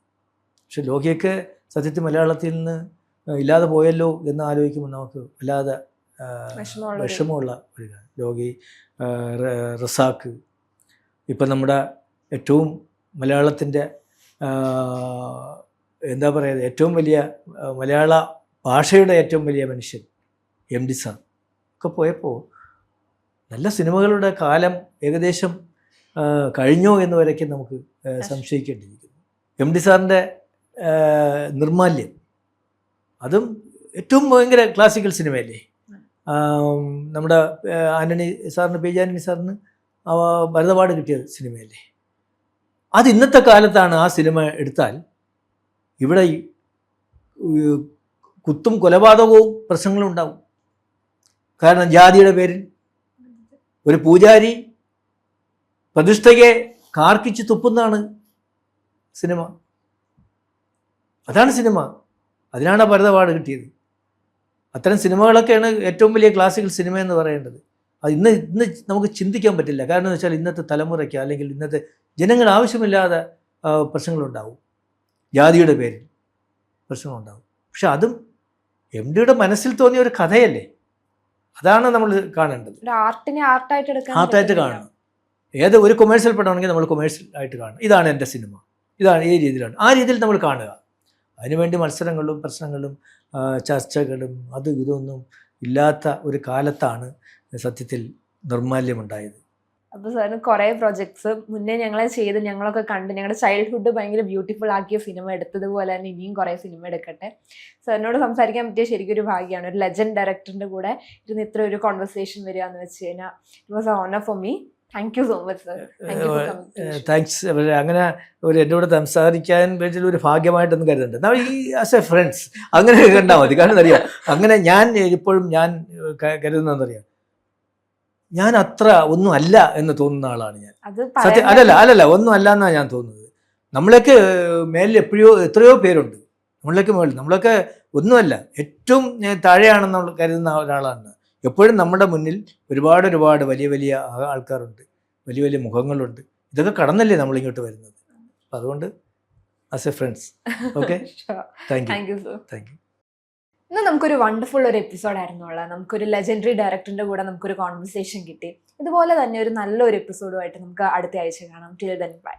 പക്ഷെ ലോകിയൊക്കെ സത്യത്തിൽ മലയാളത്തിൽ നിന്ന് ഇല്ലാതെ പോയല്ലോ എന്ന് ആലോചിക്കുമ്പോൾ നമുക്ക് വല്ലാതെ വിഷമമുള്ള ഒരു കാര്യം. ലോകി, റസാക്ക്, ഇപ്പം നമ്മുടെ ഏറ്റവും മലയാളത്തിൻ്റെ എന്താ പറയുക, ഏറ്റവും വലിയ മലയാള ഭാഷയുടെ ഏറ്റവും വലിയ മനുഷ്യൻ MD സാർ ഒക്കെ പോയപ്പോൾ നല്ല സിനിമകളുടെ കാലം ഏകദേശം കഴിഞ്ഞോ എന്ന് വരയ്ക്കും നമുക്ക് സംശയിക്കേണ്ടിയിരിക്കുന്നു. MD സാറിൻ്റെ നിർമാല്യം, അതും ഏറ്റവും ഭയങ്കര ക്ലാസിക്കൽ സിനിമയല്ലേ. നമ്മുടെ ആൻ്റണി സാറിന്, PJ ആൻ്റണി സാറിന് ഭരതപാട് കിട്ടിയ സിനിമയല്ലേ. അത് ഇന്നത്തെ കാലത്താണ് ആ സിനിമ എടുത്താൽ ഇവിടെ കുത്തും കൊലപാതകവും പ്രശ്നങ്ങളും ഉണ്ടാവും. കാരണം ജാതിയുടെ പേരിൽ ഒരു പൂജാരി പ്രതിഷ്ഠയെ കാർക്കിച്ച് തുപ്പുന്നതാണ് സിനിമ. അതാണ് സിനിമ, അതിനാണ് ഭരതപാട് കിട്ടിയത്. അത്തരം സിനിമകളൊക്കെയാണ് ഏറ്റവും വലിയ ക്ലാസിക്കൽ സിനിമ എന്ന് പറയേണ്ടത്. അത് ഇന്ന് നമുക്ക് ചിന്തിക്കാൻ പറ്റില്ല. കാരണം എന്ന് വെച്ചാൽ ഇന്നത്തെ തലമുറയ്ക്ക് അല്ലെങ്കിൽ ഇന്നത്തെ ജനങ്ങൾ ആവശ്യമില്ലാതെ പ്രശ്നങ്ങളുണ്ടാവും, ജാതിയുടെ പേരിൽ പ്രശ്നങ്ങളുണ്ടാവും. പക്ഷെ അതും MDയുടെ മനസ്സിൽ തോന്നിയ ഒരു കഥയല്ലേ, അതാണ് നമ്മൾ കാണേണ്ടത്. ആർട്ടായിട്ട് കാണണം. ഏത് ഒരു കൊമേഴ്സ്യൽ പടമാണെങ്കിൽ നമ്മൾ കൊമേഴ്സ്യൽ ആയിട്ട് കാണണം. ഇതാണ് എൻ്റെ സിനിമ, ഇതാണ് ഈ രീതിയിലാണ്, ആ രീതിയിൽ നമ്മൾ കാണുക. അതിനുവേണ്ടി മത്സരങ്ങളും പ്രശ്നങ്ങളും ചർച്ചകളും അതും ഇതൊന്നും ഇല്ലാത്ത ഒരു കാലത്താണ് സത്യത്തിൽ നിർമാല്യമുണ്ടായത്. അപ്പോൾ സാറിന് കുറേ പ്രൊജക്ട്സ് മുന്നേ ഞങ്ങളൊക്കെ കണ്ട് ഞങ്ങളുടെ ചൈൽഡ്ഹുഡ് ഭയങ്കര ബ്യൂട്ടിഫുൾ ആക്കിയ സിനിമ എടുത്തതുപോലെ തന്നെ ഇനിയും കുറേ സിനിമ എടുക്കട്ടെ. സാറിനോട് സംസാരിക്കാൻ പറ്റിയ ശരിക്കും ഒരു ഭാഗ്യമാണ്. ഒരു ലെജൻഡ് ഡയറക്ടറിൻ്റെ കൂടെ ഇരുന്ന് ഇത്ര ഒരു കോൺവെർസേഷൻ വരിക എന്ന് വെച്ച് കഴിഞ്ഞാൽ it was a honour for me. Thank you so much sir. Thanks. അങ്ങനെ എന്നോട് സംസാരിക്കാൻ പറ്റിയ ഒരു ഭാഗ്യമായിട്ടൊന്നും കരുതുന്നുണ്ട്. നമ്മൾ ഈ ആസ് എ ഫ്രണ്ട്സ് അങ്ങനെ കണ്ടാൽ മതി. കാരണം അറിയാം, അങ്ങനെ ഞാൻ ഇപ്പോഴും ഞാൻ കരുതുന്നതെന്നറിയാം, ഞാൻ അത്ര ഒന്നും അല്ല എന്ന് തോന്നുന്ന ആളാണ് ഞാൻ. സത്യം അല്ലല്ല ഒന്നും അല്ല എന്നാണ് ഞാൻ തോന്നുന്നത്. നമ്മളൊക്കെ മേലിൽ എത്രയോ പേരുണ്ട്, നമ്മളൊക്കെ ഒന്നുമല്ല, ഏറ്റവും താഴെയാണെന്ന് കരുതുന്ന ഒരാളാണ്. എപ്പോഴും നമ്മുടെ മുന്നിൽ ഒരുപാട് വലിയ വലിയ ആൾക്കാരുണ്ട്, വലിയ വലിയ മുഖങ്ങളുണ്ട്. ഇതൊക്കെ കടന്നല്ലേ നമ്മളിങ്ങോട്ട് വരുന്നത്. അപ്പം അതുകൊണ്ട് as A friends okay, thank you. ഇന്ന് നമുക്കൊരു വണ്ടർഫുൾ ഒരു എപ്പിസോഡായിരുന്നുള്ള, നമുക്കൊരു ലെജൻഡറി ഡയറക്ടറിന്റെ കൂടെ നമുക്കൊരു കോൺവെർസേഷൻ കിട്ടി. ഇതുപോലെ തന്നെ ഒരു നല്ലൊരു എപ്പിസോഡുമായിട്ട് നമുക്ക് അടുത്ത ആഴ്ച കാണാം. Till then bye.